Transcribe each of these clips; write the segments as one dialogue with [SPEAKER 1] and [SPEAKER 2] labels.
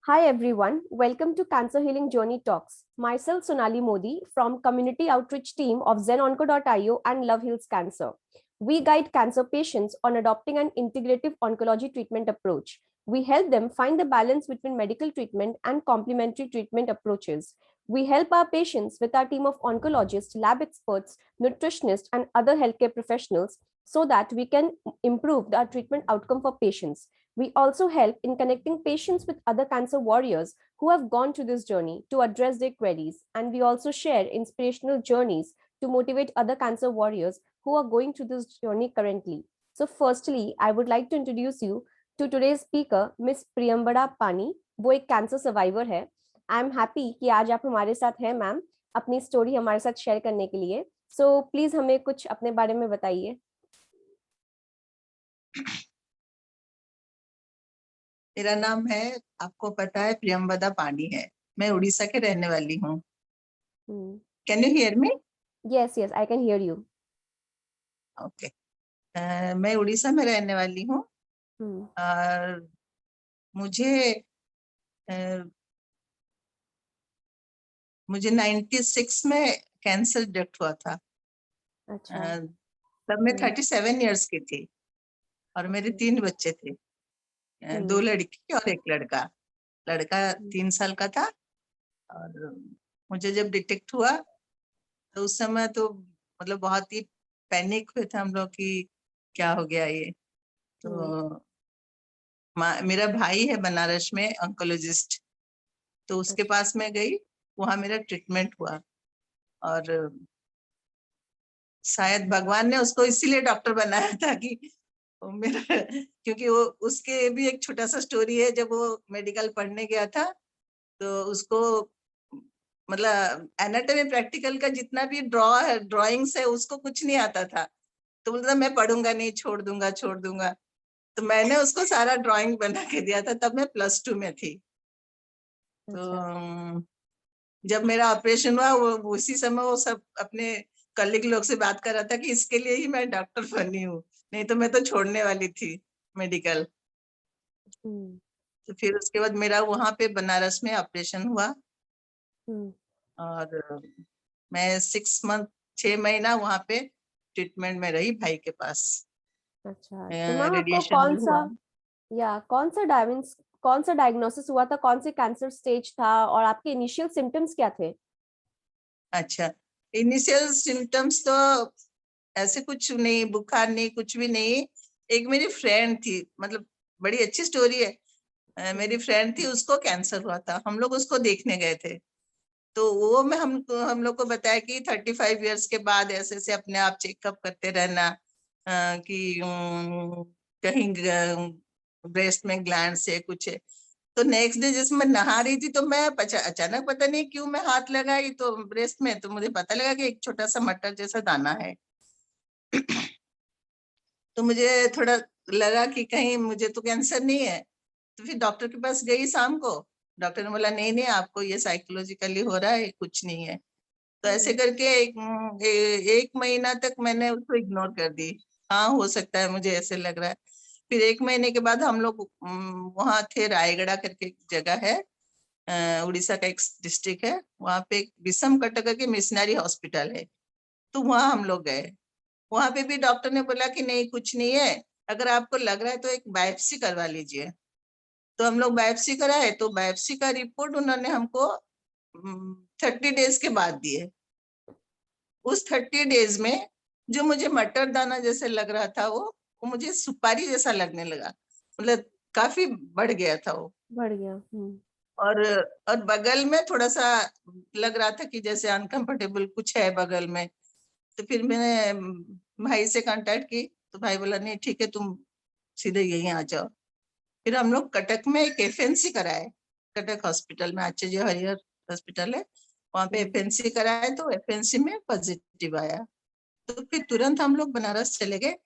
[SPEAKER 1] Hi everyone, welcome to Cancer Healing Journey Talks. Myself Sonali Modi from Community Outreach Team of ZenOnco.io and Love Heals Cancer. We guide cancer patients on adopting an integrative oncology treatment approach. We help them find the balance between medical treatment and complementary treatment approaches. We help our patients with our team of oncologists, lab experts, nutritionists, and other healthcare professionals so that we can improve our treatment outcome for patients. We also help in connecting patients with other cancer warriors who have gone through this journey to address their queries. And we also share inspirational journeys to motivate other cancer warriors who are going through this journey currently. So, firstly, I would like to introduce you to today's speaker, Miss Priyambada Pani. वो एक cancer survivor है. I am happy कि आज आप हमारे साथ हैं ma'am, अपनी स्टोरी हमारे साथ शेयर करने के लिए. सो प्लीज हमें कुछ अपने बारे में बताइए.
[SPEAKER 2] मेरा नाम है, आपको पता है, प्रियंवदा पानी है. मैं उड़ीसा के रहने वाली हूँ. Can you hear me?
[SPEAKER 1] Yes yes, I can hear you.
[SPEAKER 2] Okay. मैं उड़ीसा में रहने वाली हूँ. और मुझे 96 में कैंसर डिटेक्ट हुआ था.
[SPEAKER 1] अच्छा.
[SPEAKER 2] तब मैं 37 इयर्स की थी और मेरे 3 बच्चे थे. 2 लड़की और 1 लड़का. लड़का 3 साल का था. और मुझे जब डिटेक्ट हुआ तो उस समय तो मतलब बहुत ही पैनिक हुए थे हम लोग कि क्या हो गया ये. तो मेरा भाई है बनारस में ऑन्कोलॉजिस्ट, तो उसके पास में गई. वहां मेरा ट्रीटमेंट हुआ और शायद भगवान ने उसको इसीलिए डॉक्टर बनाया था कि मेरा, क्योंकि वो उसके भी एक छोटा सा स्टोरी है. जब वो मेडिकल पढ़ने गया था तो उसको मतलब एनाटॉमी प्रैक्टिकल का जितना भी ड्राइंग्स है उसको कुछ नहीं आता था. तो बोलता मैं पढ़ूंगा नहीं, छोड़ दूंगा. तो मैंने उसको सारा ड्राइंग बना के दिया था. तब मैं +2 में थी. तो जब मेरा ऑपरेशन हुआ वो उसी समय वो सब अपने कलीग लोग से बात कर रहा था कि इसके लिए ही मैं डॉक्टर बनी हूँ, नहीं तो मैं तो छोड़ने वाली थी मेडिकल. तो फिर उसके बाद मेरा वहां पे बनारस में ऑपरेशन हुआ. और मैं 6 महीना वहां पे ट्रीटमेंट में रही भाई के पास.
[SPEAKER 1] अच्छा, तो मैम आपको
[SPEAKER 2] रेडिएशन भी हुआ.
[SPEAKER 1] कौन सा डायग्नोसिस हुआ था, कौन से कैंसर स्टेज था और आपके इनिशियल सिम्टम्स क्या थे?
[SPEAKER 2] अच्छा, इनिशियल सिम्टम्स तो ऐसे कुछ नहीं, बुखार नहीं, कुछ भी नहीं. एक मेरी फ्रेंड थी, मतलब बड़ी अच्छी स्टोरी है. मेरी फ्रेंड थी, उसको कैंसर हुआ था. हम लोग उसको देखने गए थे. तो वो मैं हम लोग को बताया कि 35 इयर्स के बाद ऐसे ऐसे अपने आप चेकअप करते रहना, कि कहीं ब्रेस्ट में ग्लैंड से कुछ है. तो नेक्स्ट डे जैसे मैं नहा रही थी तो मैं अचानक पता नहीं क्यों मैं हाथ लगाई तो ब्रेस्ट में, तो मुझे पता लगा कि एक छोटा सा मटर जैसा दाना है. तो मुझे थोड़ा लगा कि कहीं मुझे तो कैंसर नहीं है. तो फिर डॉक्टर के पास गई शाम को. डॉक्टर ने बोला नहीं आपको ये साइकोलॉजिकली हो रहा है, कुछ नहीं है. तो ऐसे करके एक महीना तक मैंने उसको इग्नोर कर दी. हाँ, हो सकता है, मुझे ऐसे लग रहा है. फिर 1 महीने के बाद हम लोग वहां थे, रायगढ़ करके एक जगह है, उड़ीसा का एक डिस्ट्रिक्ट है. वहां पे विषम कटक के मिशनरी हॉस्पिटल है. तो वहां हम लोग गए. वहां पे भी डॉक्टर ने बोला कि नहीं कुछ नहीं है, अगर आपको लग रहा है तो एक बायोप्सी करवा लीजिए. तो हम लोग बायोप्सी कराए. तो बायोप्सी का रिपोर्ट उन्होंने हमको 30 डेज के बाद दिए. उस 30 डेज में जो मुझे मटर दाना जैसे लग रहा था वो मुझे सुपारी जैसा लगने लगा. मतलब काफी बढ़ गया था वो.
[SPEAKER 1] बढ़ गया.
[SPEAKER 2] और बगल में थोड़ा सा लग रहा था कि जैसे अनकंफर्टेबल कुछ है बगल में. तो फिर मैंने भाई से कांटेक्ट की. तो भाई बोला नहीं ठीक है, तुम सीधे यहीं आ जाओ. फिर हम लोग कटक में एक FNC कराए. कटक हॉस्पिटल में आचार्य हरिहर हॉस्पिटल है, वहां पे FNC कराए. तो FNC में पॉजिटिव आया. तो फिर तुरंत हम लोग बनारस चले गए.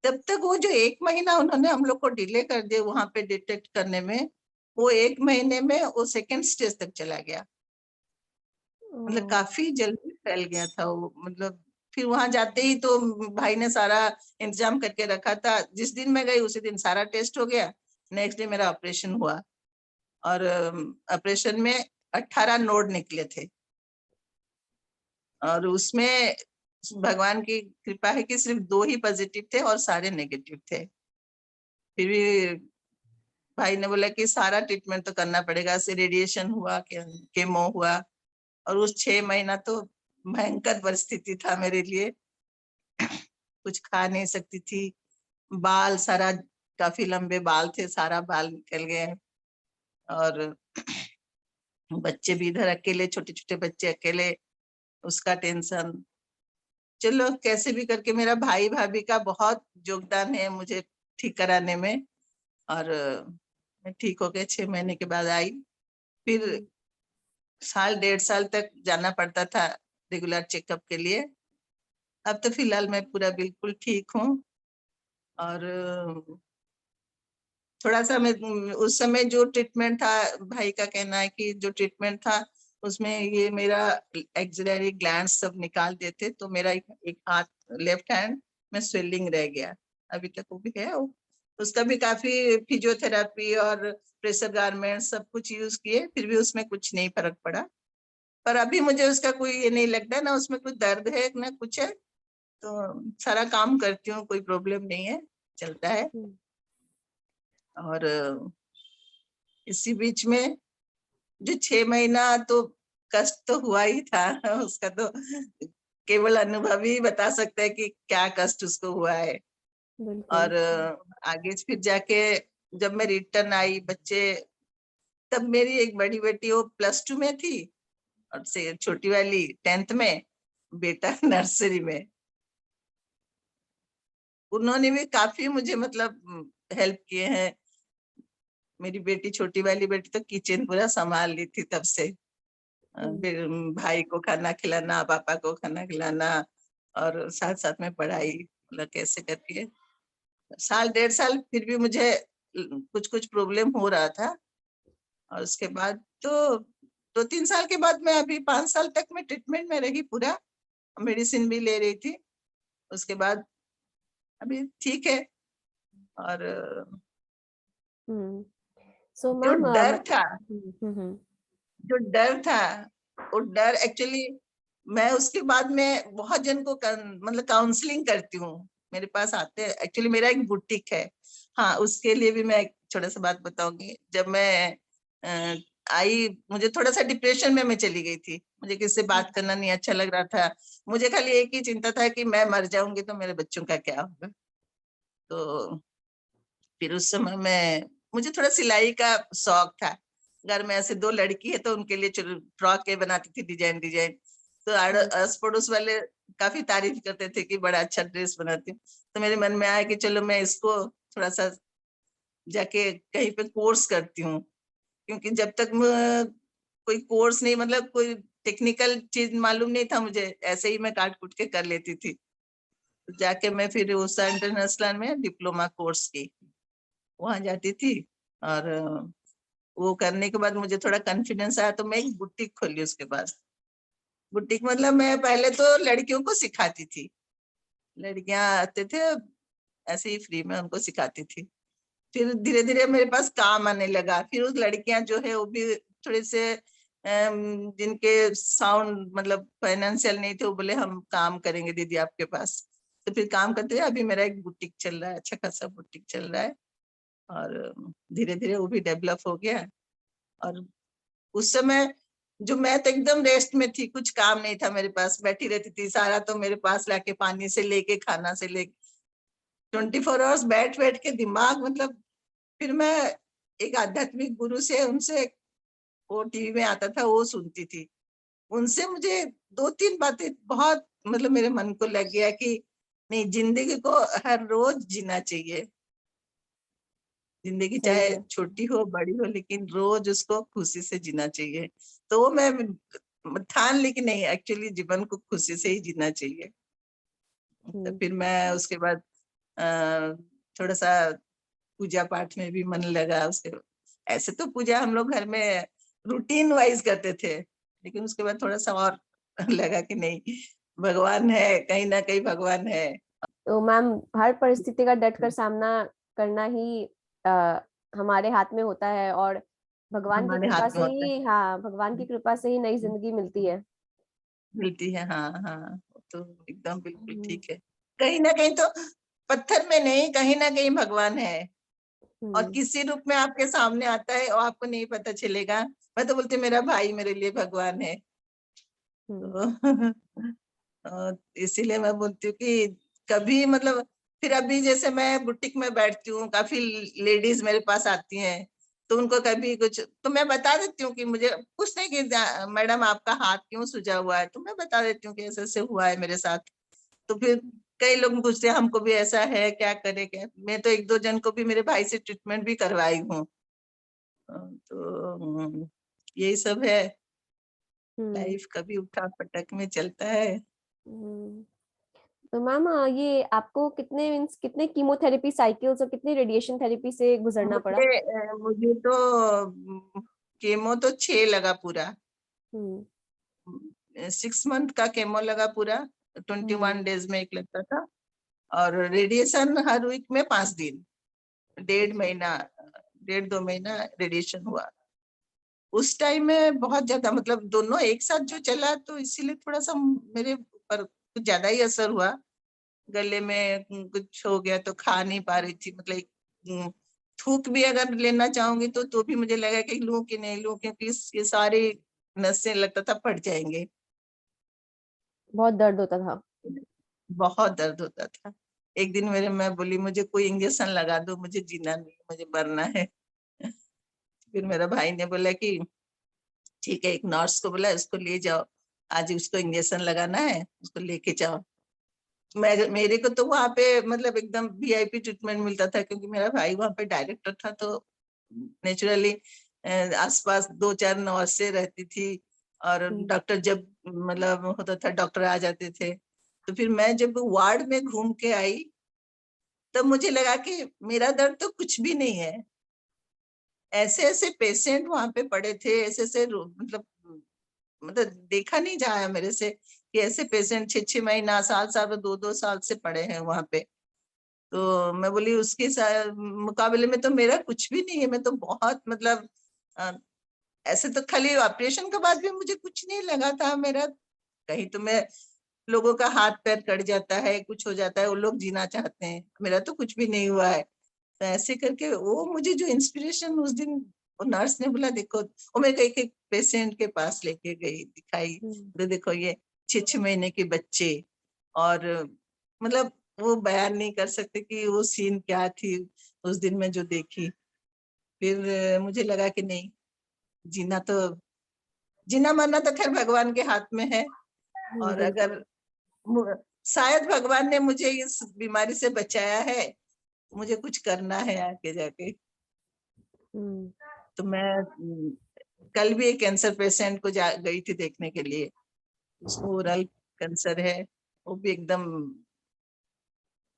[SPEAKER 2] तब तक वो जो 1 महीना उन्होंने हम लोग को डिले कर दिया वहां पे डिटेक्ट करने में, वो 1 महीने में वो 2nd स्टेज तक चला गया. मतलब काफी जल्दी फैल गया था वो. मतलब फिर वहां जाते ही तो भाई ने सारा इंतजाम करके रखा था. जिस दिन मैं गई उसी दिन सारा टेस्ट हो गया. नेक्स्ट डे मेरा ऑपरेशन हुआ. और ऑपरेशन में 18 नोड निकले थे, और उसमें भगवान की कृपा है कि सिर्फ 2 ही पॉजिटिव थे और सारे नेगेटिव थे। फिर भी भाई ने बोला कि सारा ट्रीटमेंट तो करना पड़ेगा, से रेडिएशन हुआ, केमो हुआ, और उस 6 महीना तो भयंकर परिस्थिति था मेरे लिए। कुछ खा नहीं सकती थी, बाल सारा, काफी लंबे बाल थे, सारा बाल निकल गए, और बच्चे भी इधर अकेले, छोटे छोटे बच्चे अकेले, उसका टेंशन। चलो कैसे भी करके मेरा भाई भाभी का बहुत योगदान है मुझे ठीक कराने में, और मैं ठीक हो गए 6 महीने के बाद आई। फिर 1.5 साल तक जाना पड़ता था रेगुलर चेकअप के लिए। अब तो फिलहाल मैं पूरा बिल्कुल ठीक हूँ, और थोड़ा सा मैं उस समय जो ट्रीटमेंट था, भाई का कहना है कि जो ट्रीटमेंट था उसमें ये मेरा एक्सिलरी ग्लैंड सब निकाल देते, तो मेरा एक हाथ, लेफ्ट हैंड में स्वेलिंग रह गया, अभी तक वो भी है। उसका भी काफी फिजियोथेरेपी और प्रेशर गारमेंट सब कुछ यूज किए, फिर भी उसमें कुछ नहीं फर्क पड़ा। पर अभी मुझे उसका कोई ये नहीं लगता ना, उसमें कुछ दर्द है ना कुछ है, तो सारा काम करती हूँ, कोई प्रॉब्लम नहीं है, चलता है। और इसी बीच में जो 6 महीना तो कष्ट तो हुआ ही था, उसका तो केवल अनुभव ही बता सकता है कि क्या कष्ट उसको हुआ है। और आगे फिर जाके जब मैं रिटर्न आई बच्चे, तब मेरी एक बड़ी बेटी वो +2 में थी, और से छोटी वाली 10th में, बेटा नर्सरी में। उन्होंने भी काफी मुझे मतलब हेल्प किए हैं। मेरी बेटी, छोटी वाली बेटी तो किचन पूरा संभाल ली थी तब से। फिर भाई को खाना खिलाना, पापा को खाना खिलाना, और साथ साथ में पढ़ाई, मतलब कैसे करके 1.5 साल फिर भी मुझे कुछ कुछ प्रॉब्लम हो रहा था। और उसके बाद तो 2-3 साल के बाद मैं अभी 5 साल तक मैं ट्रीटमेंट में रही पूरा, मेडिसिन भी ले रही थी। उसके बाद अभी ठीक है। और
[SPEAKER 1] सो
[SPEAKER 2] जो
[SPEAKER 1] मैम
[SPEAKER 2] डर था, जो डर था, वो डर एक्चुअली मैं उसके बाद में बहुत जन को मतलब काउंसलिंग करती हूँ, मेरे पास आते हैं। एक्चुअली मेरा एक बुटीक है, हाँ, उसके लिए भी मैं एक छोटा सा बात बताऊंगी। जब मैं आई, मुझे थोड़ा सा डिप्रेशन में मैं चली गई थी, मुझे किसी से बात करना नहीं अच्छा लग रहा था। मुझे खाली एक ही चिंता था कि मैं मर जाऊंगी तो मेरे बच्चों का क्या होगा। तो फिर उस समय में मुझे थोड़ा सिलाई का शौक था, घर में ऐसे 2 लड़की है तो उनके लिए फ्रॉक के बनाती थी, डिजाइन डिजाइन। तो अड़ोस पड़ोस वाले काफी तारीफ करते थे कि बड़ा अच्छा ड्रेस बनाती हूँ। तो मेरे मन में आया कि चलो मैं इसको थोड़ा सा जाके कहीं पे कोर्स करती हूँ, क्योंकि जब तक कोई कोर्स नहीं, मतलब कोई टेक्निकल चीज मालूम नहीं था मुझे, ऐसे ही मैं काट कुट के कर लेती थी। तो जाके मैं फिर उषा इंटरनेशनल में डिप्लोमा कोर्स की, वहां जाती थी। और वो करने के बाद मुझे थोड़ा कॉन्फिडेंस आया, तो मैं एक बुटीक खोली उसके पास। बुटीक मतलब मैं पहले तो लड़कियों को सिखाती थी, लड़कियां आते थे ऐसे ही फ्री में उनको सिखाती थी। फिर धीरे धीरे मेरे पास काम आने लगा, फिर उस लड़कियां जो है वो भी थोड़े से जिनके साउंड मतलब फाइनेंशियल नहीं थे, वो बोले हम काम करेंगे दीदी आपके पास। तो फिर काम करते हैं, अभी मेरा एक बुटीक चल रहा है, अच्छा खासा बुटीक चल रहा है, और धीरे धीरे वो भी डेवलप हो गया। और उस समय जो मैं तो एकदम रेस्ट में थी, कुछ काम नहीं था मेरे पास, बैठी रहती थी, सारा तो मेरे पास लाके पानी से लेके खाना से लेके 24 आवर्स बैठ बैठ के दिमाग मतलब। फिर मैं एक आध्यात्मिक गुरु से, उनसे, वो टीवी में आता था वो सुनती थी, उनसे मुझे 2-3 बातें बहुत मतलब मेरे मन को लग गया कि नहीं, जिंदगी को हर रोज जीना चाहिए। जिंदगी
[SPEAKER 1] सही
[SPEAKER 2] चाहे
[SPEAKER 1] है।
[SPEAKER 2] छोटी हो बड़ी हो, लेकिन रोज उसको खुशी से जीना चाहिए। तो वो मैं ठान ली कि नहीं, एक्चुअली जीवन को खुशी से ही जीना चाहिए। तो फिर मैं उसके बाद थोड़ा सा पूजा पाठ में भी मन लगा। उसके ऐसे तो पूजा हम लोग घर में रूटीन वाइज करते थे, लेकिन उसके बाद थोड़ा सा और लगा कि नहीं, भगवान है, कहीं ना कहीं भगवान है।
[SPEAKER 1] तो मैम हर परिस्थिति का डट कर सामना करना ही हमारे हाथ में होता है, और भगवान की
[SPEAKER 2] हमारे
[SPEAKER 1] कृपा
[SPEAKER 2] हाथ में
[SPEAKER 1] से
[SPEAKER 2] होता है।
[SPEAKER 1] ही, हाँ, भगवान की कृपा से ही नई जिंदगी मिलती है।
[SPEAKER 2] मिलती है, हाँ हाँ, तो एकदम बिल्कुल
[SPEAKER 1] हम्म।
[SPEAKER 2] ठीक है। कहीं ना कहीं तो पत्थर में नहीं, कहीं ना कहीं भगवान है, और
[SPEAKER 1] हम्म।
[SPEAKER 2] किसी रूप में आपके सामने आता है और आपको नहीं पता चलेगा। मैं तो बोलती हूँ, मेरा भाई मेरे लिए भगवान है।
[SPEAKER 1] हम्म।
[SPEAKER 2] तो इसीलिए मैं बोलती हूँ कि कभी मतलब, फिर अभी जैसे मैं बुटीक में बैठती हूँ, काफी लेडीज मेरे पास आती हैं, तो उनको कभी कुछ तो मैं बता देती हूँ कि मुझे पूछते हैं कि मैडम आपका हाथ क्यों सूजा हुआ है, तो मैं बता देती हूँ कि ऐसे ऐसे हुआ है मेरे साथ। तो फिर कई लोग पूछते हैं हमको भी ऐसा है, क्या करे क्या। मैं तो एक दो जन को भी मेरे भाई से ट्रीटमेंट भी करवाई हूँ। तो यही सब है,
[SPEAKER 1] हम्म।
[SPEAKER 2] लाइफ कभी उठा पटक में चलता है।
[SPEAKER 1] हम्म। तो मैम, ये आपको कितने मीन्स कितने कीमोथेरेपी साइकिल्स और कितने रेडिएशन थेरेपी से गुजरना पड़ा?
[SPEAKER 2] मुझे तो केमो तो 6 लगा पूरा।
[SPEAKER 1] हम्म।
[SPEAKER 2] 6 मंथ का केमो लगा पूरा, 21 डेज में एक लगता था। और रेडिएशन हर वीक में 5 दिन, डेढ़
[SPEAKER 1] अच्छा।
[SPEAKER 2] महीना, 1.5 2 महीना रेडिएशन हुआ। उस टाइम में बहुत ज्यादा, मतलब दोनों एक साथ जो चला, तो इसीलिए थोड़ा सा मेरे ऊपर कुछ ज्यादा ही असर हुआ। गले में कुछ हो गया, तो खा नहीं पा रही थी, मतलब थूक भी अगर लेना चाहूंगी तो भी मुझे लगा कि लूं कि नहीं लूं, क्योंकि ये सारी नसें लगता था फट जाएंगे।
[SPEAKER 1] बहुत दर्द होता था।
[SPEAKER 2] बहुत दर्द होता था। एक दिन मेरे मैं बोली मुझे कोई इंजेक्शन लगा दो, मुझे जीना नहीं, मुझे मरना है। फिर मेरा भाई ने बोला कि ठीक है, एक नर्स को बोला इसको ले जाओ, आज उसको इंजेक्शन लगाना है, उसको लेके जाओ। मेरे को तो वहां पे मतलब एकदम वीआईपी ट्रीटमेंट मिलता था, क्योंकि मेरा भाई वहां पे डायरेक्टर था, तो नेचुरली आसपास 2 4 नर्सें रहती थी। और
[SPEAKER 1] हम्म।
[SPEAKER 2] डॉक्टर जब मतलब होता था, डॉक्टर आ जाते थे। तो फिर मैं जब वार्ड में घूम के आई, तब मुझे लगा कि मेरा दर्द तो कुछ भी नहीं है। ऐसे ऐसे पेशेंट वहां पे पड़े थे, ऐसे ऐसे मतलब देखा नहीं जाया मेरे से कि ऐसे पेशेंट 6 6 महीना, साल साल, 2 2 साल से पड़े हैं वहां पे। तो मैं बोली उसके मुकाबले में तो मेरा कुछ भी नहीं है। मैं तो बहुत मतलब अ, ऐसे तो खाली ऑपरेशन के बाद भी मुझे कुछ नहीं लगा था मेरा। कहीं तो मैं, लोगों का हाथ पैर कट जाता है, कुछ हो जाता है, वो लोग जीना चाहते हैं, मेरा तो कुछ भी नहीं हुआ है। तो ऐसे करके वो मुझे जो इंस्पिरेशन उस दिन, वो नर्स ने बोला देखो, वो मैं एक एक पेशेंट के पास लेके गई, दिखाई,
[SPEAKER 1] हम्म।
[SPEAKER 2] तो देखो ये 6 6 महीने के बच्चे। और मतलब वो बयान नहीं कर सकते कि वो सीन क्या थी उस दिन में जो देखी। फिर मुझे लगा कि नहीं, जीना तो, जीना मरना तो खैर भगवान के हाथ में है। और
[SPEAKER 1] बिल्कुल।
[SPEAKER 2] अगर शायद भगवान ने मुझे इस बीमारी से बचाया है, मुझे कुछ करना है आगे जाके।
[SPEAKER 1] हम्म।
[SPEAKER 2] तो मैं कल भी एक कैंसर पेशेंट को गई थी देखने के लिए, उसको
[SPEAKER 1] अच्छा।
[SPEAKER 2] ओरल कैंसर है। वो भी एकदम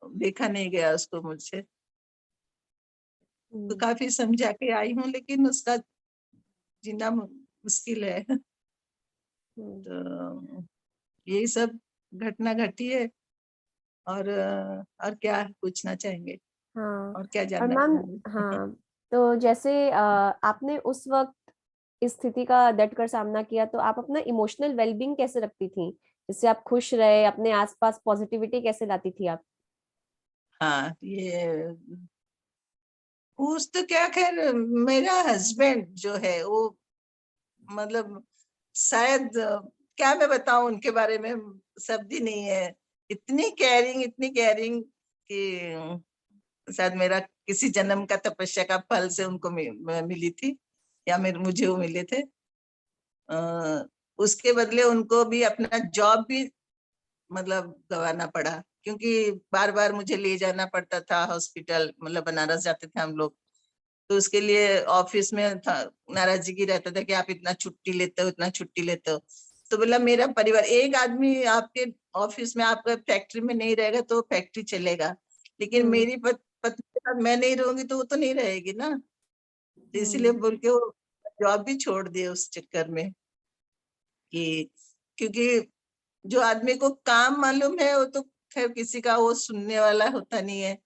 [SPEAKER 2] देखा नहीं गया उसको मुझसे। तो
[SPEAKER 1] हम्म।
[SPEAKER 2] काफी समझा के आई हूँ, लेकिन उसका जीना मुश्किल है।
[SPEAKER 1] हम्म।
[SPEAKER 2] तो यही सब घटना घटी है। और क्या पूछना चाहेंगे,
[SPEAKER 1] हाँ।
[SPEAKER 2] और क्या
[SPEAKER 1] और
[SPEAKER 2] जानना
[SPEAKER 1] मैम,
[SPEAKER 2] चाहेंगे?
[SPEAKER 1] हाँ, तो जैसे आपने उस वक्त इस स्थिति का डट कर सामना किया, तो आप अपना इमोशनल वेलबींग कैसे रखती थी, जिससे आप खुश रहे, अपने आसपास पॉजिटिविटी कैसे लाती थी आप?
[SPEAKER 2] हाँ, ये पूछ तो क्या, खैर मेरा हस्बैंड जो है वो मतलब शायद क्या मैं बताऊं उनके बारे में, शब्द ही नहीं है। इतनी केयरिंग, इतनी केयरिंग कि शायद मेरा किसी जन्म का तपस्या का फल से उनको मिली थी, या मेरे मुझे वो मिले थे। उसके बदले उनको भी अपना जॉब भी मतलब गंवाना पड़ा, क्योंकि बार बार मुझे ले जाना पड़ता था हॉस्पिटल, मतलब बनारस जाते थे हम लोग। तो उसके लिए ऑफिस में था, नाराजगी रहता था कि आप इतना छुट्टी लेते हो, इतना छुट्टी लेते हो। तो बोला मेरा परिवार, एक आदमी आपके ऑफिस में, आपका फैक्ट्री में नहीं रहेगा तो फैक्ट्री चलेगा, लेकिन
[SPEAKER 1] हम्म।
[SPEAKER 2] मेरी पत्नी के साथ मैं नहीं रहूंगी तो वो तो नहीं रहेगी ना। तो इसीलिए
[SPEAKER 1] हम्म।
[SPEAKER 2] बोल के वो जॉब भी छोड़ दिए उस चक्कर में, कि क्योंकि जो आदमी को काम मालूम है वो तो खैर किसी का वो सुनने वाला होता नहीं है।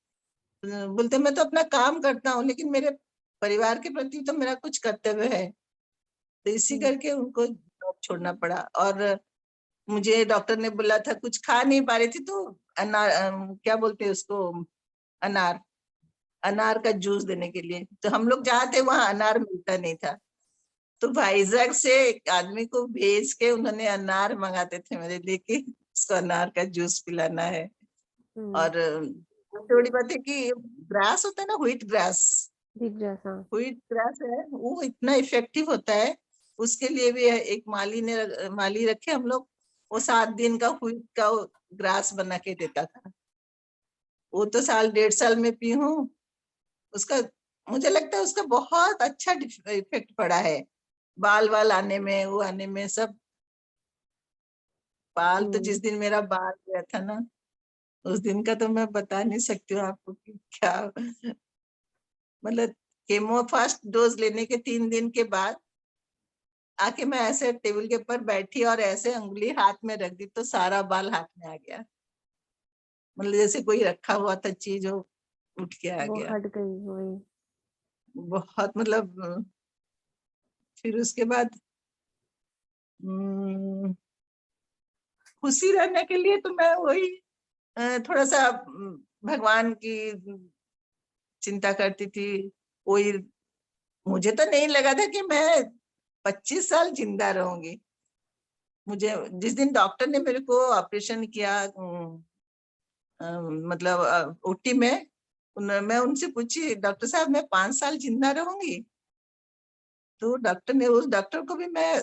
[SPEAKER 2] बोलते मैं तो अपना काम करता हूँ, लेकिन मेरे परिवार के प्रति तो मेरा कुछ कर्तव्य है, तो इसी करके उनको जॉब छोड़ना पड़ा। और मुझे डॉक्टर ने बोला था, कुछ खा नहीं पा रही थी, तो अनार क्या बोलते हैं उसको, अनार अनार का जूस देने के लिए। तो हम लोग जहाँ थे वहां अनार मिलता नहीं था, तो भाईजैग से एक आदमी को भेज के उन्होंने अनार मंगाते थे मेरे लिए कि उसको अनार का जूस पिलाना है। और सबसे बड़ी बात है कि ग्रास होता है ना, व्हीट ग्रास,
[SPEAKER 1] बिग ग्रास, हाँ।
[SPEAKER 2] व्हीट ग्रास है, वो इतना इफेक्टिव होता है। उसके लिए भी एक माली रखे हम लोग, वो 7 दिन का व्हीट का ग्रास बना के देता था। वो तो साल 1.5 साल में पी हूँ उसका। मुझे लगता है उसका बहुत अच्छा इफेक्ट पड़ा है, बाल वाल आने में, वो आने में सब। बाल तो जिस दिन मेरा बाल गया था ना, उस दिन का तो मैं बता नहीं सकती हूँ आपको कि क्या, मतलब केमो फर्स्ट डोज लेने के 3 दिन के बाद आके मैं ऐसे टेबल के ऊपर बैठी और ऐसे उंगली हाथ में रख दी तो सारा बाल हाथ में आ गया, मतलब जैसे कोई रखा हुआ था चीज वो उठ के आ
[SPEAKER 1] वो
[SPEAKER 2] गया।
[SPEAKER 1] हट गई वही।
[SPEAKER 2] बहुत मतलब, फिर उसके बाद खुशी रहने के लिए तो मैं वही थोड़ा सा भगवान की चिंता करती थी। वही, मुझे तो नहीं लगा था कि मैं 25 साल जिंदा रहूंगी। मुझे जिस दिन डॉक्टर ने मेरे को ऑपरेशन किया, मतलब ओटी में, मैं उनसे पूछी, डॉक्टर साहब मैं 5 साल जिंदा रहूंगी? तो डॉक्टर ने, उस डॉक्टर को भी मैं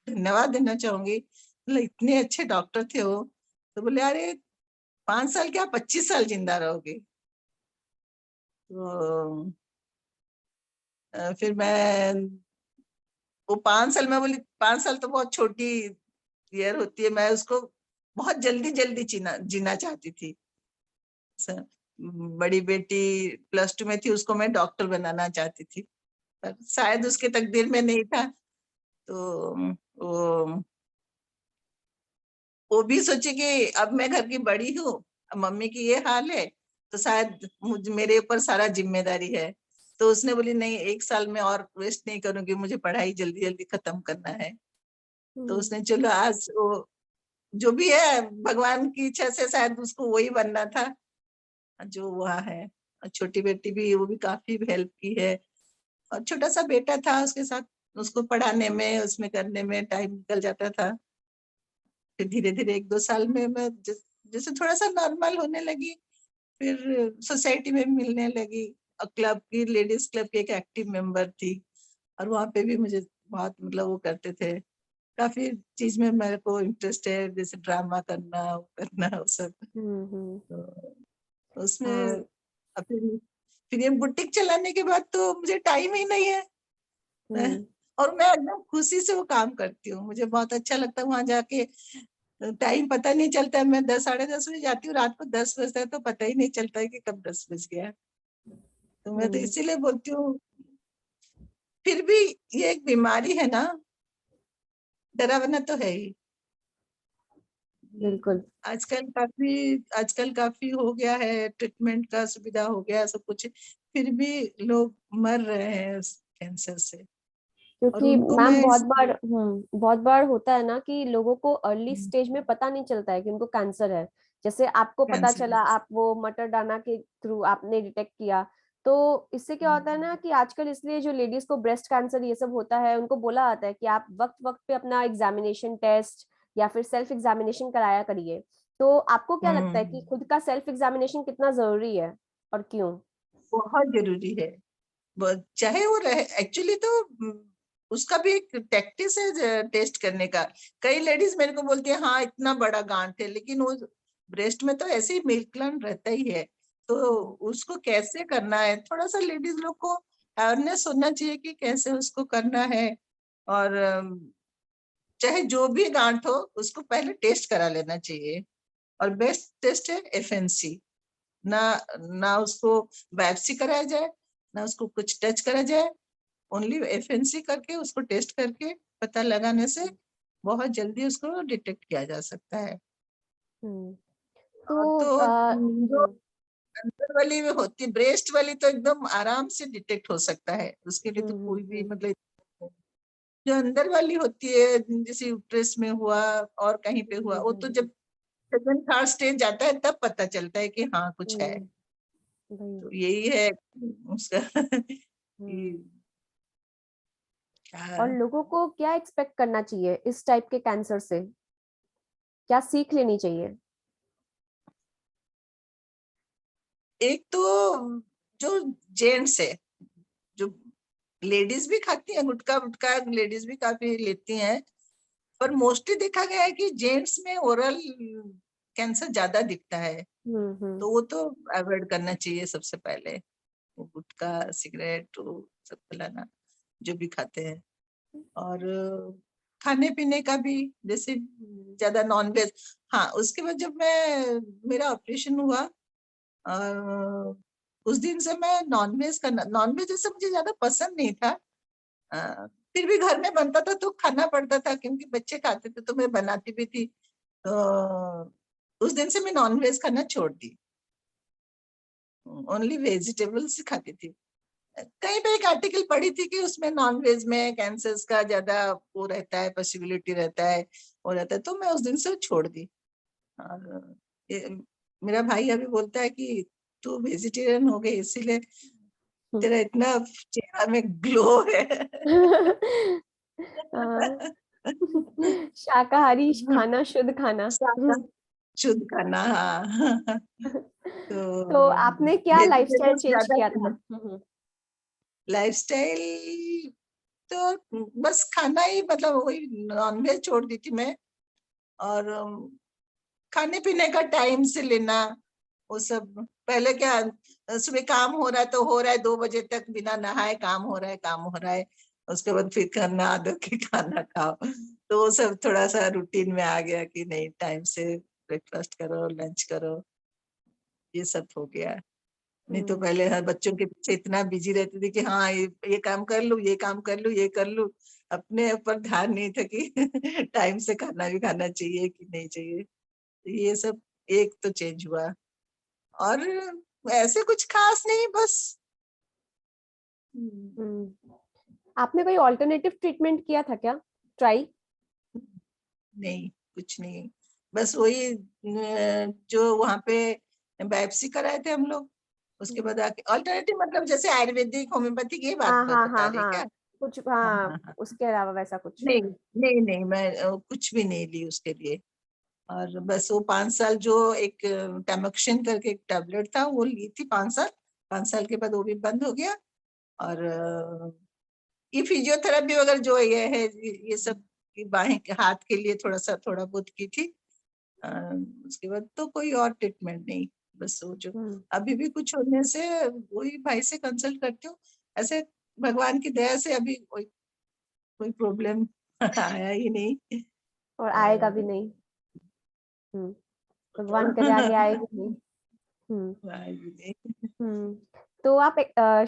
[SPEAKER 2] धन्यवाद देना चाहूंगी, मतलब इतने अच्छे डॉक्टर थे वो। तो बोले अरे 5 साल क्या, 25 साल जिंदा रहोगे। तो फिर मैं, वो 5 साल, मैं बोली 5 साल तो बहुत छोटी ईयर होती है, मैं उसको बहुत जल्दी जल्दी जीना जीना चाहती थी। बड़ी बेटी +2 में थी, उसको मैं डॉक्टर बनाना चाहती थी, पर शायद उसके तकदीर में नहीं था। तो वो वो भी सोची कि अब मैं घर की बड़ी हूँ, अब मम्मी की ये हाल है, तो शायद मेरे ऊपर सारा जिम्मेदारी है। तो उसने बोली नहीं, 1 साल में और वेस्ट नहीं करूंगी, मुझे पढ़ाई जल्दी जल्दी खत्म करना है। तो उसने, चलो आज वो जो भी है भगवान की इच्छा से शायद उसको वही बनना था जो वहाँ है। और छोटी बेटी भी, वो भी काफी हेल्प की है। और छोटा सा बेटा था उसके साथ, उसको पढ़ाने में उसमें करने में टाइम निकल जाता था। फिर धीरे धीरे 1-2 साल में मैं जैसे थोड़ा सा नॉर्मल होने लगी, फिर सोसाइटी में मिलने लगी, और क्लब की, लेडीज क्लब की एक एक्टिव मेंबर थी। और वहाँ पे भी मुझे बहुत मतलब वो करते थे, काफी चीज में मेरे को इंटरेस्ट है, जैसे ड्रामा करना, वो करना, वो सब। तो उसमें अब फिर ये बुटीक चलाने के बाद तो मुझे टाइम ही नहीं है। और मैं एकदम खुशी से वो काम करती हूँ, मुझे बहुत अच्छा लगता है वहां जाके। टाइम पता नहीं चलता है, मैं 10-10:30 बजे जाती हूँ, रात को 10 बजता है तो पता ही नहीं चलता है कि कब 10 बज गया। तो मैं तो इसीलिए बोलती हूँ, फिर भी ये एक बीमारी है ना, डरावना तो है ही।
[SPEAKER 1] बिल्कुल।
[SPEAKER 2] आजकल काफी हो गया है, ट्रीटमेंट का सुविधा हो गया है, सब कुछ, फिर भी लोग मर रहे हैं उस कैंसर से। और
[SPEAKER 1] क्योंकि
[SPEAKER 2] उनको
[SPEAKER 1] मैम
[SPEAKER 2] मैं
[SPEAKER 1] बहुत बार होता है ना कि लोगों को अर्ली स्टेज में पता नहीं चलता है कि उनको कैंसर है। जैसे आपको पता
[SPEAKER 2] कैंसर,
[SPEAKER 1] चला, आप वो मटर दाना के थ्रू आपने डिटेक्ट किया, तो इससे क्या होता है ना कि आजकल इसलिए जो लेडीज को ब्रेस्ट कैंसर ये सब होता है, उनको बोला जाता है कि आप वक्त वक्त पे अपना एग्जामिनेशन टेस्ट या फिर सेल्फ एग्जामिनेशन कराया करिए। तो आपको क्या लगता है कि खुद का सेल्फ एग्जामिनेशन कितना जरूरी है और क्यों?
[SPEAKER 2] बहुत जरूरी है। चाहे वो रहे, एक्चुअली तो उसका भी एक टैक्टिस है टेस्ट करने का। कई लेडीज मेरे को बोलती है हाँ इतना बड़ा गांठ है, लेकिन वो ब्रेस्ट में तो ऐसे ही मिल्क ग्लैंड रहता ही है। तो उसको कैसे करना है, थोड़ा सा लेडीज लोग को अवेयरनेस होना चाहिए कि कैसे उसको करना है। और चाहे जो भी गांठ हो, उसको पहले टेस्ट करा लेना चाहिए। और बेस्ट टेस्ट है FNC। ना ना उसको बायोप्सी कराया जाए, ना उसको कुछ टच करा जाए, ओनली FNC करके उसको टेस्ट करके पता लगाने से बहुत जल्दी उसको डिटेक्ट किया जा सकता है।
[SPEAKER 1] हम्म।
[SPEAKER 2] और
[SPEAKER 1] तो
[SPEAKER 2] तो जो अंदर वाली में होती, ब्रेस्ट वाली तो एकदम आराम से डिटेक्ट हो सकता है, उसके लिए तो कोई भी मतलब, जो अंदर वाली होती है जैसे यूट्रस में हुआ और कहीं पे हुआ, वो तो जब सेकंड थर्ड स्टेज जाता है तब पता चलता है कि हाँ कुछ है। तो यही है उसका कि
[SPEAKER 1] और
[SPEAKER 2] क्या,
[SPEAKER 1] लोगों को क्या एक्सपेक्ट करना चाहिए इस टाइप के कैंसर से, क्या सीख लेनी चाहिए?
[SPEAKER 2] एक तो जो जेंट्स है, जो लेडीज भी खाती हैं गुटखा वुटखा, लेडीज भी काफी लेती हैं, पर मोस्टली देखा गया है कि जेंट्स में ओरल कैंसर ज्यादा दिखता है, तो वो तो अवॉइड करना चाहिए सबसे पहले, वो गुटखा सिगरेट वो सब फैलाना जो भी खाते हैं। और खाने पीने का भी, जैसे ज्यादा नॉनवेज, हाँ उसके बाद जब मैं, मेरा ऑपरेशन हुआ उस दिन से मैं नॉनवेज करना, नॉनवेज जैसे मुझे ज्यादा पसंद नहीं था, फिर भी घर में बनता था तो खाना पड़ता था क्योंकि बच्चे खाते थे तो मैं बनाती भी थी, तो उस दिन से मैं नॉनवेज खाना छोड़ दी, ओनली वेजिटेबल्स खाती थी। कहीं पे एक आर्टिकल पढ़ी थी कि उसमें नॉनवेज में कैंसर का ज्यादा वो रहता है, पॉसिबिलिटी रहता है, वो रहता है, तो मैं उस दिन से छोड़ दी। और मेरा भाई अभी बोलता है कि तू वेजिटेरियन हो गई इसीलिए तेरा इतना चेहरा में ग्लो है।
[SPEAKER 1] हाँ, शाकाहारी खाना, शुद्ध खाना।
[SPEAKER 2] सादा शुद्ध खाना, हाँ।
[SPEAKER 1] तो
[SPEAKER 2] तो
[SPEAKER 1] आपने क्या लाइफस्टाइल
[SPEAKER 2] वेजिटेबल्स
[SPEAKER 1] चेंज
[SPEAKER 2] ज्यादा
[SPEAKER 1] किया
[SPEAKER 2] खाना,
[SPEAKER 1] था?
[SPEAKER 2] लाइफस्टाइल तो बस खाना ही, मतलब वही नॉनवेज छोड़ दी थी मैं, और खाने पीने का टाइम से लेना, वो सब। पहले क्या, सुबह काम हो रहा है तो हो रहा है, 2 बजे तक बिना नहाए काम हो रहा है, काम हो रहा है, उसके बाद फिर खाना आदो के खाना खाओ, तो वो सब थोड़ा सा रूटीन में आ गया कि नहीं, टाइम से ब्रेकफास्ट करो, लंच करो, ये सब हो गया। नहीं तो पहले हर बच्चों के पीछे इतना बिजी रहती थी कि हाँ ये काम कर लूं, ये काम कर लूं, ये कर लूं, अपने ऊपर ध्यान नहीं था कि टाइम से खाना भी खाना चाहिए कि नहीं चाहिए। तो ये सब एक तो चेंज हुआ, और ऐसे कुछ खास नहीं, बस
[SPEAKER 1] आपने कोई ऑल्टरनेटिव ट्रीटमेंट किया था क्या, ट्राई?
[SPEAKER 2] नहीं, कुछ नहीं, बस वही जो वहां पे बायोप्सी कराए थे हम लोग, उसके बाद आके अल्टरनेटिव, मतलब जैसे आयुर्वेदिक होम्योपैथिक, ये बात
[SPEAKER 1] हाँ हाँ
[SPEAKER 2] बता
[SPEAKER 1] हाँ
[SPEAKER 2] रहे
[SPEAKER 1] हाँ,
[SPEAKER 2] क्या?
[SPEAKER 1] कुछ,
[SPEAKER 2] हाँ
[SPEAKER 1] हाँ
[SPEAKER 2] हाँ हाँ,
[SPEAKER 1] उसके अलावा वैसा कुछ?
[SPEAKER 2] नहीं नहीं नहीं, मैं कुछ भी नहीं ली उसके लिए। और बस वो 5 साल जो एक टैमोक्सिन करके एक टैबलेट था वो ली थी 5 साल, 5 साल के बाद वो भी बंद हो गया। और ये फिजियोथेरेपी वगैरह जो ये सब बाहें के हाथ के लिए थोड़ा सा थोड़ा बहुत की थी। अ, उसके बाद तो कोई और ट्रीटमेंट नहीं, बस वो जो अभी भी कुछ होने से वही भाई से कंसल्ट करती हूँ। ऐसे भगवान की दया से अभी कोई कोई प्रॉब्लम आया ही नहीं।
[SPEAKER 1] और आएगा भी नहीं। हम्म, भगवान करे आगे आए ही नहीं। हम्म।
[SPEAKER 2] आया ही नहीं।
[SPEAKER 1] तो आप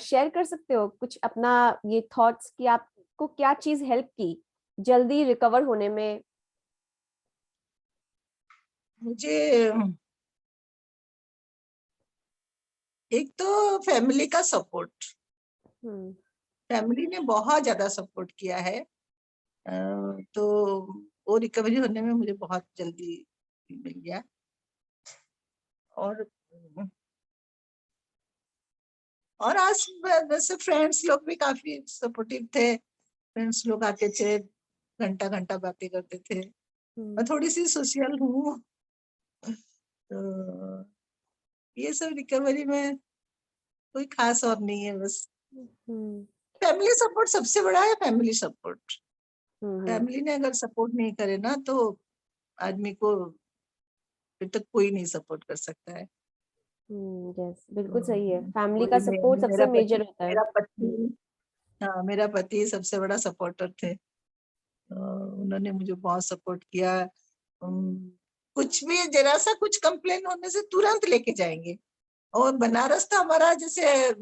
[SPEAKER 1] शेयर कर सकते हो कुछ अपना ये थॉट्स कि आपको क्या चीज हेल्प की जल्दी रिकवर होने में?
[SPEAKER 2] मुझे एक तो फैमिली का सपोर्ट,
[SPEAKER 1] हम्म।
[SPEAKER 2] फैमिली ने बहुत ज्यादा सपोर्ट किया है, तो वो रिकवरी होने में मुझे बहुत जल्दी मिल गया। और आज वैसे फ्रेंड्स लोग भी काफी सपोर्टिव थे, फ्रेंड्स लोग आते थे, घंटा घंटा बातें करते थे। मैं थोड़ी सी सोशल हूँ, तो ये सब रिकवरी में कोई खास और नहीं है, बस फैमिली सपोर्ट सबसे बड़ा है, फैमिली सपोर्ट। फैमिली ने अगर सपोर्ट नहीं करे ना तो आदमी को फिर तक कोई नहीं सपोर्ट कर सकता है।
[SPEAKER 1] यस, बिल्कुल
[SPEAKER 2] तो
[SPEAKER 1] सही है, फैमिली का
[SPEAKER 2] वही
[SPEAKER 1] सपोर्ट सबसे मेजर होता है।
[SPEAKER 2] मेरा पति, हाँ मेरा पति सबसे बड़ा सपोर्टर थे, उन्होंने मुझे बहुत सपोर्ट किया। उम, कुछ भी जरा सा कुछ कंप्लेन होने से तुरंत लेके जाएंगे। और बनारस तो हमारा जैसे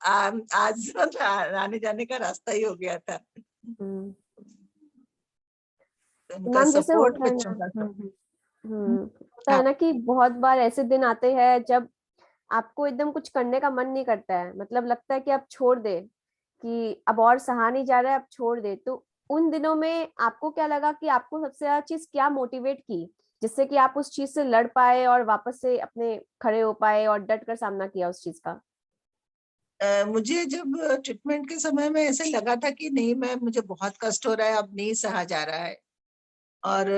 [SPEAKER 2] आज आने जाने का रास्ता ही हो गया था। उनका
[SPEAKER 1] मैम जैसे
[SPEAKER 2] सपोर्ट,
[SPEAKER 1] होता है ना,
[SPEAKER 2] बच्चों का सपोर्ट।
[SPEAKER 1] होता है ना कि बहुत बार ऐसे दिन आते हैं जब आपको एकदम कुछ करने का मन नहीं करता है, मतलब लगता है कि आप छोड़ दे, कि अब और सहा नहीं जा रहा है, अब छोड़ दे। तो उन दिनों में आपको क्या लगा कि आपको सबसे ज्यादा चीज क्या मोटिवेट की, जिससे कि आप उस चीज से लड़ पाए और वापस से अपने खड़े हो पाए और डट कर सामना किया उस चीज का?
[SPEAKER 2] मुझे जब ट्रीटमेंट के समय में ऐसे लगा था कि नहीं, मैं मुझे बहुत कष्ट हो रहा है, अब नहीं सहा जा रहा है। और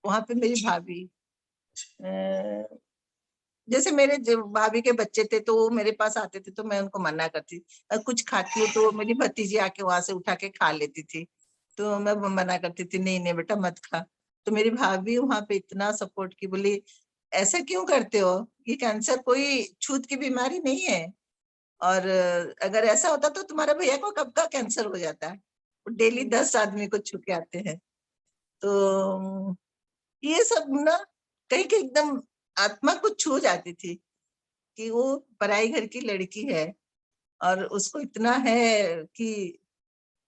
[SPEAKER 2] वहां पे मेरी भाभी, जैसे मेरे भाभी के बच्चे थे तो वो मेरे पास आते थे तो मैं उनको मना करती, कुछ खाती हूँ तो मेरी भतीजी आके वहां से उठा के खा लेती थी, तो मैं मना करती थी, नहीं नहीं बेटा मत खा। तो मेरी भाभी वहां पे इतना सपोर्ट की, बोली ऐसा क्यों करते हो, ये कैंसर कोई छूत की बीमारी नहीं है, और अगर ऐसा होता तो तुम्हारे भैया को कब का कैंसर हो जाता है, डेली 10 आदमी को छू के आते हैं। तो ये सब ना कहीं के एकदम आत्मा को छू जाती थी कि वो पराई घर की लड़की है और उसको इतना है कि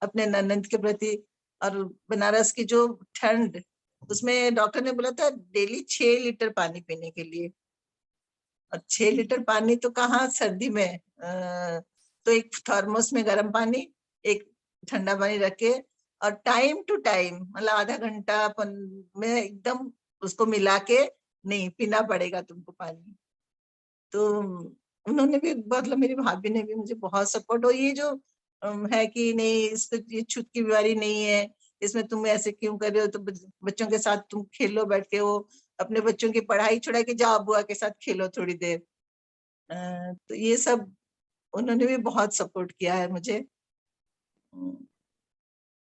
[SPEAKER 2] अपने ननद के प्रति। और बनारस की जो ठंड, उसमें डॉक्टर ने बोला था डेली 6 लीटर पानी पीने के लिए, और 6 लीटर पानी तो कहाँ सर्दी में, तो एक थर्मोस में गर्म पानी, एक ठंडा पानी रखे, और टाइम टू टाइम मतलब आधा घंटा में एकदम उसको मिला के, नहीं पीना पड़ेगा तुमको पानी। तो उन्होंने भी मतलब मेरी भाभी ने भी मुझे बहुत सपोर्ट, और ये जो है कि नहीं इसको ये छूत की बीमारी नहीं है, इसमें तुम ऐसे क्यों कर रहे हो, तो बच्चों के साथ तुम खेलो बैठ के, वो अपने बच्चों की पढ़ाई छुड़ा के जाओ बुआ के साथ खेलो थोड़ी देर। तो ये सब उन्होंने भी बहुत सपोर्ट किया है मुझे।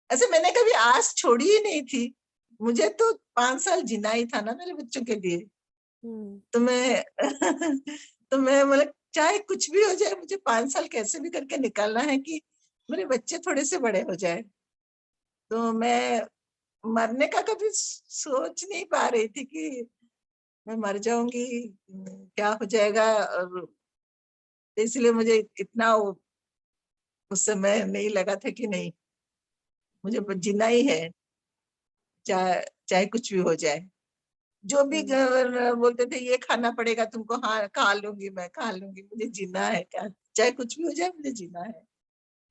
[SPEAKER 2] ऐसे मैंने कभी आस छोड़ी ही नहीं थी, मुझे तो 5 साल जीना ही था ना मेरे बच्चों के लिए। तो मैं तो मैं मतलब चाहे कुछ भी हो जाए, मुझे 5 साल कैसे भी करके निकालना है कि मेरे बच्चे थोड़े से बड़े हो जाए। तो मैं मरने का कभी सोच नहीं पा रही थी कि मैं मर जाऊंगी, क्या हो जाएगा, और इसलिए मुझे इतना उस समय नहीं लगा था कि नहीं, मुझे जीना ही है, चाहे चाहे कुछ भी हो जाए। जो भी बोलते थे ये खाना पड़ेगा तुमको, हाँ खा लूंगी, मैं खा लूंगी, मुझे जीना है, क्या चाहे कुछ भी हो जाए मुझे जीना है।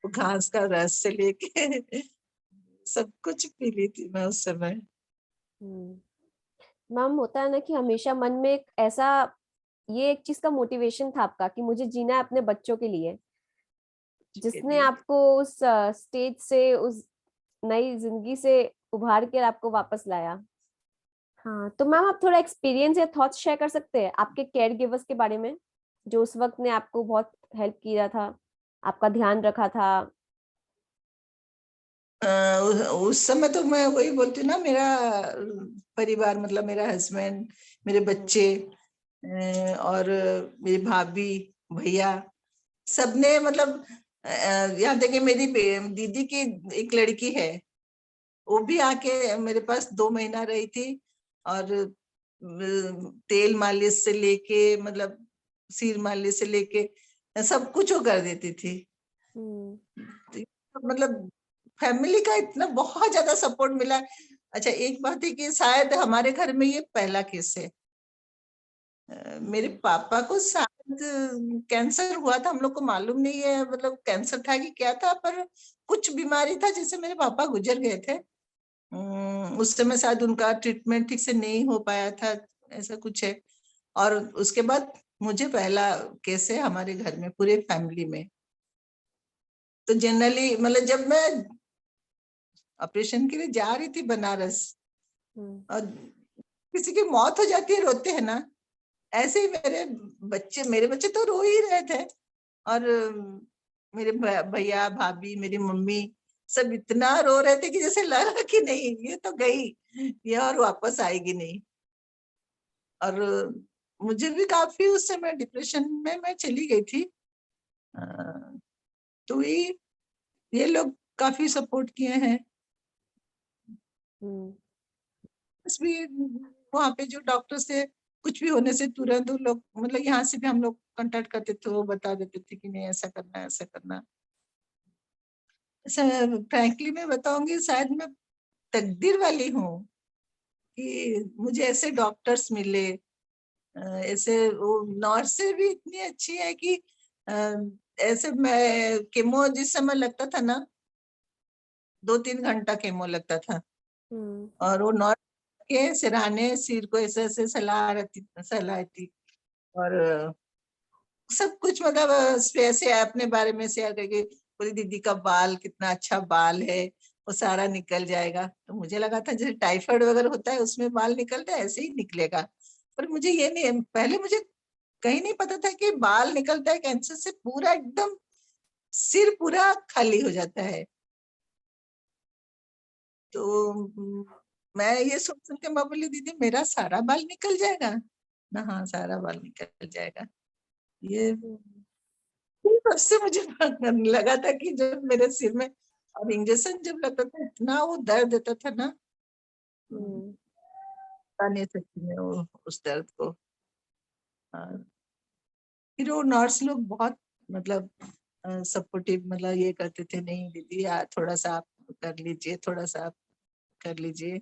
[SPEAKER 2] वो घास का रस से लेके सब कुछ पी ली थी मैं उस समय।
[SPEAKER 1] मैम, होता है ना कि हमेशा मन में एक ऐसा, ये एक चीज का मोटिवेशन था आपका कि मुझे जीना है अपने बच्चों के लिए,
[SPEAKER 2] के
[SPEAKER 1] जिसने
[SPEAKER 2] लिए
[SPEAKER 1] आपको उस स्टेज से, उस नई जिंदगी से उभार कर आपको वापस लाया। हाँ, तो मैम आप थोड़ा एक्सपीरियंस या थॉट्स शेयर कर सकते हैं आपके केयर गिवर्स के बारे में, जो उस वक्त ने आपको बहुत हेल्प किया था, आपका ध्यान रखा था?
[SPEAKER 2] उस समय तो मैं वही बोलती हूँ ना, मेरा परिवार मतलब मेरा हस्बैंड, मेरे बच्चे, और मेरी भाभी, भैया, सबने मतलब यहाँ तक कि मेरी दीदी की एक लड़की है, वो भी आके मेरे पास 2 महीना रही थी, और तेल मालिश से लेके मतलब सिर मालिश से लेके सब कुछ वो कर देती थी।
[SPEAKER 1] हम्म।
[SPEAKER 2] तो मतलब फैमिली का इतना बहुत ज्यादा सपोर्ट मिला। अच्छा एक बात है कि शायद हमारे घर में ये पहला केस है। मेरे पापा को शायद कैंसर हुआ था, हम लोग को मालूम नहीं है मतलब कैंसर था कि क्या था, पर कुछ बीमारी था जिससे मेरे पापा गुजर गए थे। उस समय शायद उनका ट्रीटमेंट ठीक से नहीं हो पाया था, ऐसा कुछ है। और उसके बाद मुझे पहला केस है हमारे घर में पूरे फैमिली में। तो जनरली मतलब जब मैं ऑपरेशन के लिए जा रही थी बनारस, और किसी की मौत हो जाती है रोते हैं ना, ऐसे ही मेरे बच्चे तो रो ही रहे थे। और मेरे भैया भाभी मेरी मम्मी सब इतना रो रहे थे कि जैसे लगा कि नहीं ये तो गई, ये और वापस आएगी नहीं। और मुझे भी काफी उस समय डिप्रेशन में मैं चली गई थी। अ, तो ये लोग काफी सपोर्ट किए हैं।
[SPEAKER 1] हम्म।
[SPEAKER 2] बस भी वहाँ पे जो डॉक्टर से कुछ भी होने से तुरंत वो लोग मतलब यहाँ से भी हम लोग कांटेक्ट करते थे, वो बता देते थे कि नहीं ऐसा करना है ऐसा करना। ऐसा फ्रैंकली मैं बताऊंगी, शायद मैं तकदीर वाली हूँ कि मुझे ऐसे डॉक्टर्स मिले ऐसे वो नर्स से भी इतनी अच्छी है कि ऐसे मैं केमो जिस समय लगता था ना 2-3 घंटा केमो लगता था, और वो नर्स के सिरहाने सिर को ऐसे ऐसे सहलाती और सब कुछ मतलब ऐसे अपने बारे में शेयर करके बोली दीदी का बाल कितना अच्छा बाल है, वो सारा निकल जाएगा। तो मुझे लगा था जैसे टाइफाइड वगैरह होता है उसमें बाल निकलता है ऐसे ही निकलेगा, पर मुझे ये नहीं, पहले मुझे कहीं नहीं पता था कि बाल निकलता है कैंसर से, पूरा एकदम सिर पूरा खाली हो जाता है। तो मैं ये सोच के मैं बोली दीदी मेरा सारा बाल निकल जाएगा ना? हाँ सारा बाल निकल जाएगा। ये तब से मुझे लगा था कि जब मेरे सिर में और इंजेक्शन जब लगता था इतना वो दर्द देता था ना, बता नहीं सकती मैं वो उस दर्द को। हाँ, फिर वो नर्स लोग बहुत मतलब सपोर्टिव मतलब ये करते थे, नहीं दीदी थोड़ा सा आप कर लीजिए, थोड़ा सा आप कर लीजिए,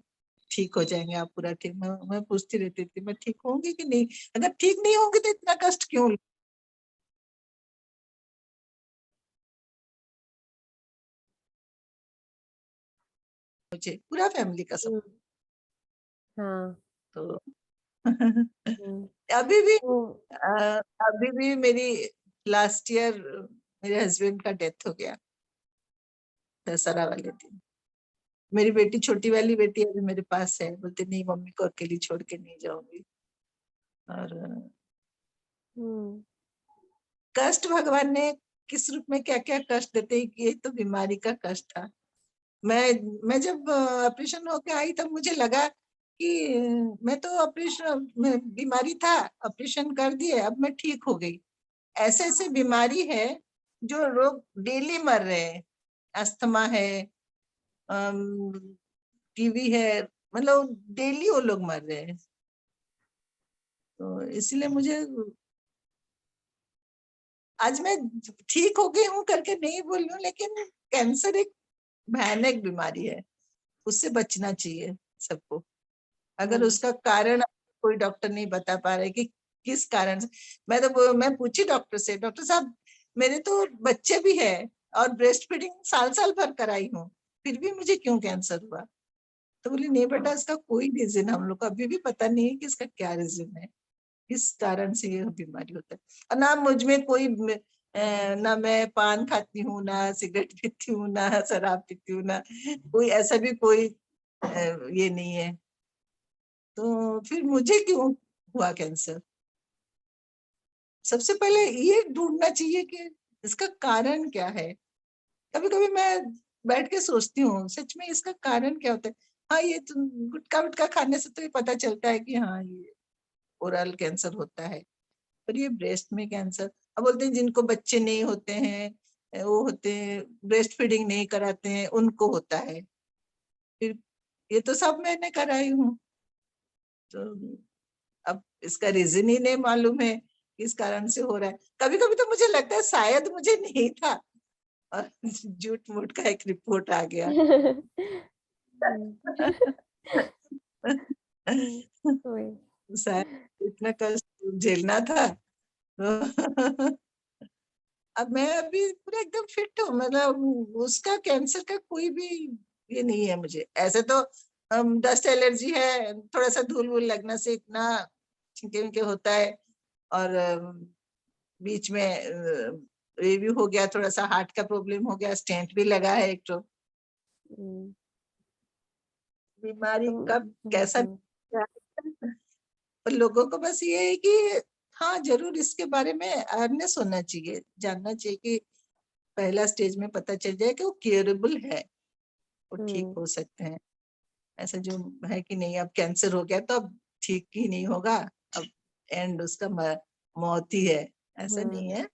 [SPEAKER 2] ठीक हो जाएंगे आप पूरा ठीक। मैं पूछती रहती थी मैं ठीक होंगी कि नहीं, अगर ठीक नहीं होंगी तो इतना कष्ट क्यों मुझे पूरा फैमिली का सब।
[SPEAKER 1] हाँ।
[SPEAKER 2] तो
[SPEAKER 1] हम्म,
[SPEAKER 2] अभी भी
[SPEAKER 1] तो
[SPEAKER 2] अभी भी मेरी लास्ट ईयर मेरे हस्बैंड का डेथ हो गया दशहरा वाले दिन। मेरी बेटी छोटी वाली बेटी अभी मेरे पास है, बोलते नहीं मम्मी को अकेली छोड़ के नहीं जाऊंगी। और
[SPEAKER 1] हम्म,
[SPEAKER 2] कष्ट भगवान ने किस रूप में क्या क्या कष्ट देते हैं, ये तो बीमारी का कष्ट था। मैं जब ऑपरेशन होके आई तब मुझे लगा कि मैं तो ऑपरेशन बीमारी था, ऑपरेशन कर दिए अब मैं ठीक हो गई। ऐसे ऐसे बीमारी है जो लोग डेली मर रहे हैं, अस्थमा है, टीबी है, मतलब डेली वो लोग मर रहे हैं। तो इसलिए मुझे आज मैं ठीक हो गई हूँ करके नहीं बोल रही हूँ, लेकिन कैंसर एक भयानक बीमारी है, उससे बचना चाहिए सबको। अगर उसका कारण कोई डॉक्टर नहीं बता पा रहे कि किस कारण से, मैं पूछी डॉक्टर से, डॉक्टर साहब मेरे तो बच्चे भी है और ब्रेस्ट फीडिंग साल साल भर कराई हूँ, फिर भी मुझे क्यों कैंसर हुआ? तो बोली नहीं बेटा इसका कोई रीजन हम लोग को अभी भी पता नहीं है कि इसका क्या रीजन है, किस कारण से ये बीमारी होता है। और ना मुझ में कोई ना मैं पान खाती हूँ, ना सिगरेट पीती हूँ, ना शराब पीती हूँ, ना कोई ऐसा भी कोई ये नहीं है। तो फिर मुझे क्यों हुआ कैंसर? सबसे पहले ये ढूंढना चाहिए कि इसका कारण क्या है। कभी कभी मैं बैठ के सोचती हूँ सच में इसका कारण क्या होता है। हाँ ये तो गुटखा वुटखा खाने से तो ये पता चलता है कि हाँ ये ओरल कैंसर होता है, पर ये ब्रेस्ट में कैंसर, अब बोलते हैं जिनको बच्चे नहीं होते हैं वो होते हैं ब्रेस्ट फीडिंग नहीं कराते हैं उनको होता है। फिर ये तो सब मैंने कराई हूँ, तो अब इसका रीजन ही नहीं मालूम है किस कारण से हो रहा है। कभी कभी तो मुझे लगता है शायद मुझे नहीं था और झूठ मूठ का एक रिपोर्ट आ गया।
[SPEAKER 1] वही।
[SPEAKER 2] शायद इतना कष्ट झेलना था। तो अब मैं अभी पूरा एकदम फिट हूँ, मतलब उसका कैंसर का कोई भी ये नहीं है मुझे। ऐसे तो डस्ट एलर्जी है, थोड़ा सा धूल वूल लगने से इतना छिंके विंके होता है, और बीच में ये भी हो गया, थोड़ा सा हार्ट का प्रॉब्लम हो गया, स्टेंट भी लगा है एक तो।
[SPEAKER 1] हम्म,
[SPEAKER 2] बीमारी
[SPEAKER 1] तो
[SPEAKER 2] कब कैसा पर लोगों को बस ये है कि हाँ जरूर इसके बारे में अवेयरनेस होना चाहिए, जानना चाहिए कि पहला स्टेज में पता चल जाए कि वो क्यूरेबल है, वो ठीक हो सकते हैं। ऐसा जो है कि नहीं अब कैंसर हो गया तो अब ठीक ही नहीं होगा, अब एंड उसका मौत ही है, ऐसा नहीं है।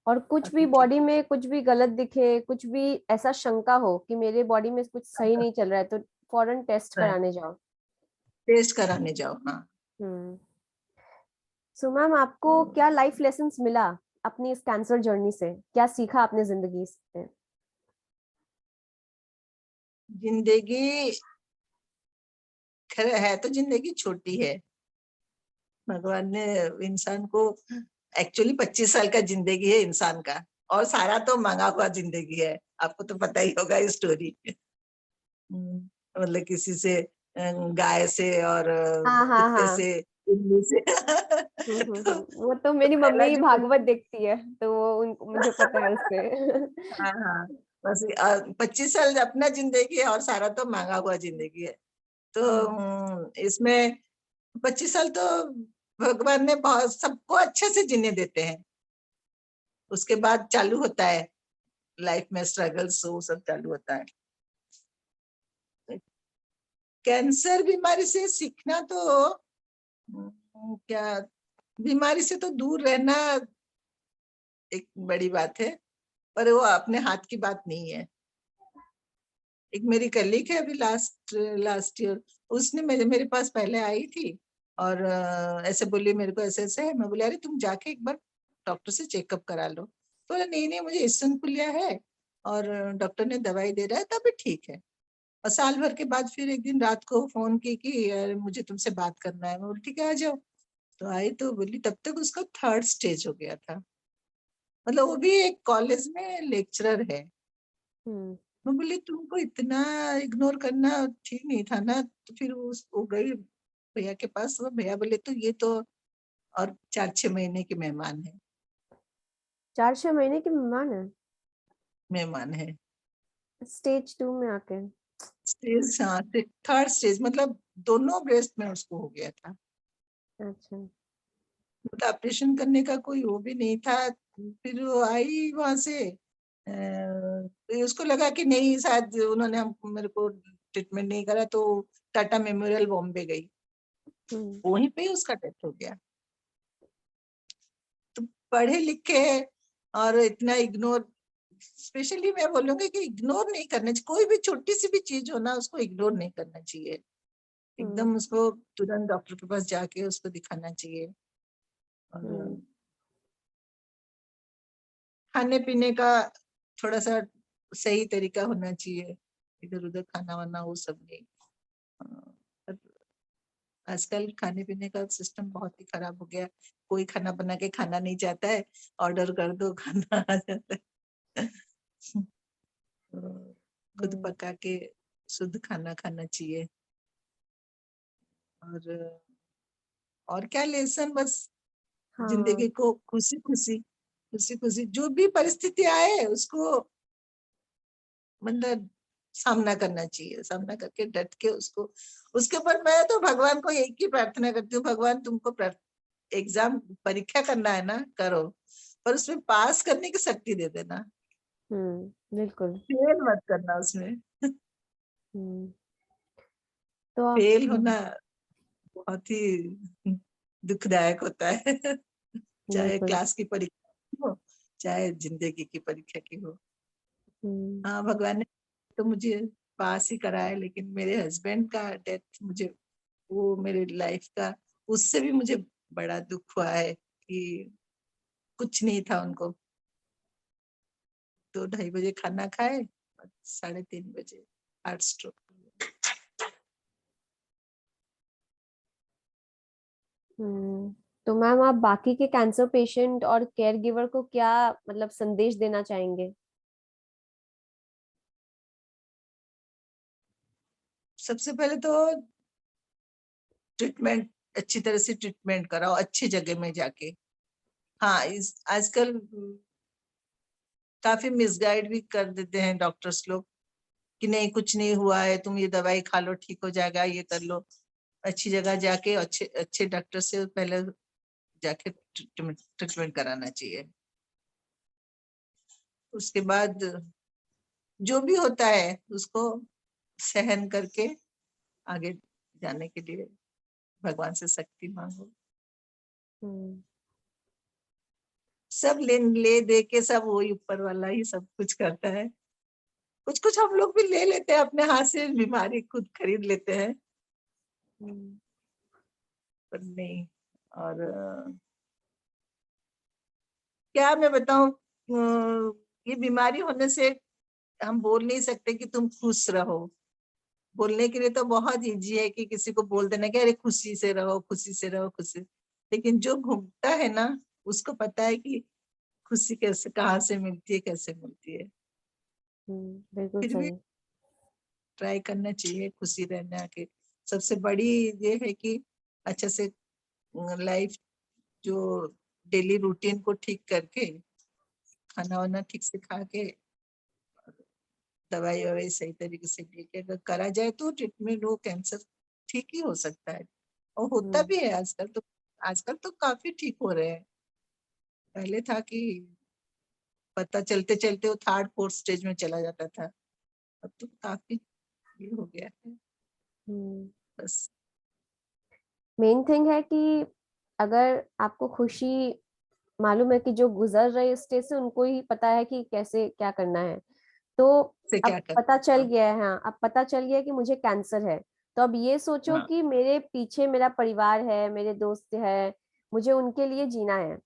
[SPEAKER 1] और कुछ भी
[SPEAKER 2] अभी ठीक
[SPEAKER 1] बॉडी में कुछ भी गलत दिखे, कुछ भी ऐसा शंका हो कि मेरे बॉडी में कुछ सही नहीं चल रहा है, तो फौरन टेस्ट
[SPEAKER 2] है,
[SPEAKER 1] कराने जाओ।
[SPEAKER 2] टेस्ट कराने जाओ। हाँ
[SPEAKER 1] हम्म। सो मैम, आपको क्या लाइफ लेसन्स मिला अपनी इस कैंसर जर्नी से? क्या सीखा आपने जिंदगी से?
[SPEAKER 2] जिंदगी खैर है तो जिंदगी छोटी है, भगवान ने इंसान को एक्चुअली 25 साल का जिंदगी है इंसान का, और सारा तो मांगा हुआ जिंदगी है। आपको तो पता ही होगा ये स्टोरी। मतलब किसी से गाय से और
[SPEAKER 1] हाँ हाँ
[SPEAKER 2] कुत्ते
[SPEAKER 1] हाँ।
[SPEAKER 2] से, बिल्ली से। तो,
[SPEAKER 1] वो तो
[SPEAKER 2] तो
[SPEAKER 1] मेरी
[SPEAKER 2] पहला
[SPEAKER 1] मम्मी
[SPEAKER 2] जो
[SPEAKER 1] भागवत देखती है, तो वो मुझे पता है उससे।
[SPEAKER 2] हाँ हाँ, बस 25 साल अपना जिंदगी है और सारा तो मांगा हुआ जिंदगी है। तो इसमें 25 साल तो भगवान ने बहुत सबको अच्छे से जीने देते हैं। उसके बाद चालू होता है लाइफ में स्ट्रगल्स, वो सब चालू होता है। कैंसर बीमारी से सीखना तो क्या, बीमारी से तो दूर रहना एक बड़ी बात है, पर वो अपने हाथ की बात नहीं है। एक मेरी कलीग है अभी लास्ट लास्ट ईयर, उसने मेरे पास पहले आई थी और ऐसे बोली मेरे को ऐसे ऐसे है। मैं बोली अरे तुम जाके एक बार डॉक्टर से चेकअप करा लो। तो बोला नहीं नहीं मुझे ईसनफुलिया है और डॉक्टर ने दवाई दे रहा है तभी ठीक है। और साल भर के बाद फिर एक दिन रात को फोन की कि यार मुझे तुमसे बात करना है। मैं बोली ठीक है आ जाओ। तो आई तो बोली तब तक उसका 3rd स्टेज हो गया था। मतलब वो भी एक कॉलेज में लेक्चरर है।
[SPEAKER 1] हम्म।
[SPEAKER 2] मैं बोली तुमको इतना इग्नोर करना ठीक नहीं था ना। तो फिर वो गई भैया के पास। वो भैया बोले तो ये तो और 4-6 महीने के मेहमान है।
[SPEAKER 1] 4-6 महीने की मेहमान है,
[SPEAKER 2] मेहमान है।
[SPEAKER 1] स्टेज 2 में आके।
[SPEAKER 2] स्टेज, हाँ 3rd स्टेज, मतलब दोनों ब्रेस्ट में उसको हो गया था।
[SPEAKER 1] अच्छा।
[SPEAKER 2] मतलब ऑपरेशन करने का कोई वो भी नहीं था। फिर वो आई वहां से, फिर उसको लगा कि नहीं शायद उन्होंने मेरे को ट्रीटमेंट नहीं करा, तो टाटा मेमोरियल बॉम्बे गई।
[SPEAKER 1] हम्म।
[SPEAKER 2] वहीं पे ही उसका डेथ हो गया। तो पढ़े लिखे और इतना इग्नोर, स्पेशली मैं बोलूंगी कि इग्नोर नहीं करना चाहिए। कोई भी छोटी सी भी चीज हो ना उसको इग्नोर नहीं करना चाहिए।
[SPEAKER 1] हम्म।
[SPEAKER 2] एकदम उसको तुरंत डॉक्टर के पास जाके उसको दिखाना चाहिए। और
[SPEAKER 1] हम्म।
[SPEAKER 2] खाने पीने का थोड़ा सा सही तरीका होना चाहिए, इधर उधर खाना वाना वो सब नहीं। अ, आजकल खाने पीने का सिस्टम बहुत ही खराब हो गया। कोई खाना बना के खाना नहीं चाहता है, ऑर्डर कर दो खाना आ जाता है। खुद
[SPEAKER 1] हम्म।
[SPEAKER 2] पका के शुद्ध खाना खाना चाहिए। और क्या लेसन, बस
[SPEAKER 1] हाँ।
[SPEAKER 2] जिंदगी को खुशी खुशी, खुशी खुशी जो भी परिस्थिति आए उसको मतलब सामना करना चाहिए। सामना करके डट के उसको, उसके ऊपर मैं तो भगवान को एक ही प्रार्थना करती हूँ, भगवान तुमको एग्जाम परीक्षा करना है ना करो, पर उसमें पास करने की शक्ति दे देना।
[SPEAKER 1] बिल्कुल।
[SPEAKER 2] फेल मत करना उसमें।
[SPEAKER 1] हम्म। तो
[SPEAKER 2] फेल होना बहुत ही दुखदायक होता है। चाहे
[SPEAKER 1] बिल्कुल।
[SPEAKER 2] क्लास की परीक्षा हो, चाहे जिंदगी की परीक्षा की हो।
[SPEAKER 1] हम्म।
[SPEAKER 2] हाँ भगवान ने तो मुझे पास ही कराया, लेकिन मेरे हस्बैंड का डेथ मुझे, वो मेरे लाइफ का, उससे भी मुझे बड़ा दुख हुआ है कि कुछ नहीं था उनको। 2-2:30 बजे खाना खाए और 3:30 बजे हार्ट स्ट्रोक।
[SPEAKER 1] हम्म। तो मैम आप बाकी के कैंसर पेशेंट और केयर गिवर को क्या मतलब संदेश देना चाहेंगे?
[SPEAKER 2] सबसे पहले तो ट्रीटमेंट, अच्छी तरह से ट्रीटमेंट कराओ अच्छी जगह में जाके। हाँ इस आजकल काफी मिसगाइड भी कर देते हैं डॉक्टर्स लोग कि नहीं कुछ नहीं हुआ है, तुम ये दवाई खा लो ठीक हो जाएगा, ये कर लो। अच्छी जगह जाके अच्छे अच्छे डॉक्टर से पहले जाके ट्रीटमेंट कराना चाहिए। उसके बाद जो भी होता है उसको सहन करके आगे जाने के लिए भगवान से शक्ति मांगो।
[SPEAKER 1] हम्म।
[SPEAKER 2] सब ले दे के सब वही ऊपर वाला ही सब कुछ करता है। कुछ कुछ हम लोग भी ले लेते हैं अपने हाथ से, बीमारी खुद खरीद लेते हैं,
[SPEAKER 1] हम्म।
[SPEAKER 2] पर नहीं। और क्या मैं बताऊं, ये बीमारी होने से हम बोल नहीं सकते कि तुम खुश रहो। बोलने के लिए तो बहुत इजी है कि किसी को बोल देना कि अरे खुशी से रहो, खुशी से रहो, खुशी। लेकिन जो घूमता है ना, उसको पता है कि खुशी कैसे, कहाँ से मिलती है, कैसे मिलती है।
[SPEAKER 1] बिल्कुल
[SPEAKER 2] फिर भी
[SPEAKER 1] सही।
[SPEAKER 2] ट्राई करना चाहिए खुशी रहना के। सबसे बड़ी ये है कि अच्छे से लाइफ, जो डेली रूटीन को ठीक करके, खाना वाना ठीक से खा के, दवाई ववाई सही तरीके से लेके अगर करा जाए तो ट्रीटमेंट, वो कैंसर ठीक ही हो सकता है। और होता
[SPEAKER 1] हम्म
[SPEAKER 2] भी है आजकल तो। आजकल तो काफी ठीक हो रहे हैं। पहले था कि पता चलते चलते वो थर्ड फोर्थ स्टेज में चला जाता था। अब तो काफी ये हो गया है।
[SPEAKER 1] हम्म
[SPEAKER 2] बस।
[SPEAKER 1] मेन थिंग है कि अगर आपको खुशी मालूम है कि जो गुजर रहे इस स्टेज से उनको ही पता है कि कैसे क्या करना है, तो
[SPEAKER 2] से
[SPEAKER 1] अब
[SPEAKER 2] क्या
[SPEAKER 1] पता
[SPEAKER 2] करना।
[SPEAKER 1] चल
[SPEAKER 2] हाँ
[SPEAKER 1] गया है। हाँ, अब पता चल गया है कि मुझे कैंसर है। तो अब ये सोचो
[SPEAKER 2] हाँ
[SPEAKER 1] कि मेरे पीछे मेरा परिवार है, मेरे दोस्त है, मुझे उनके लिए जीना है।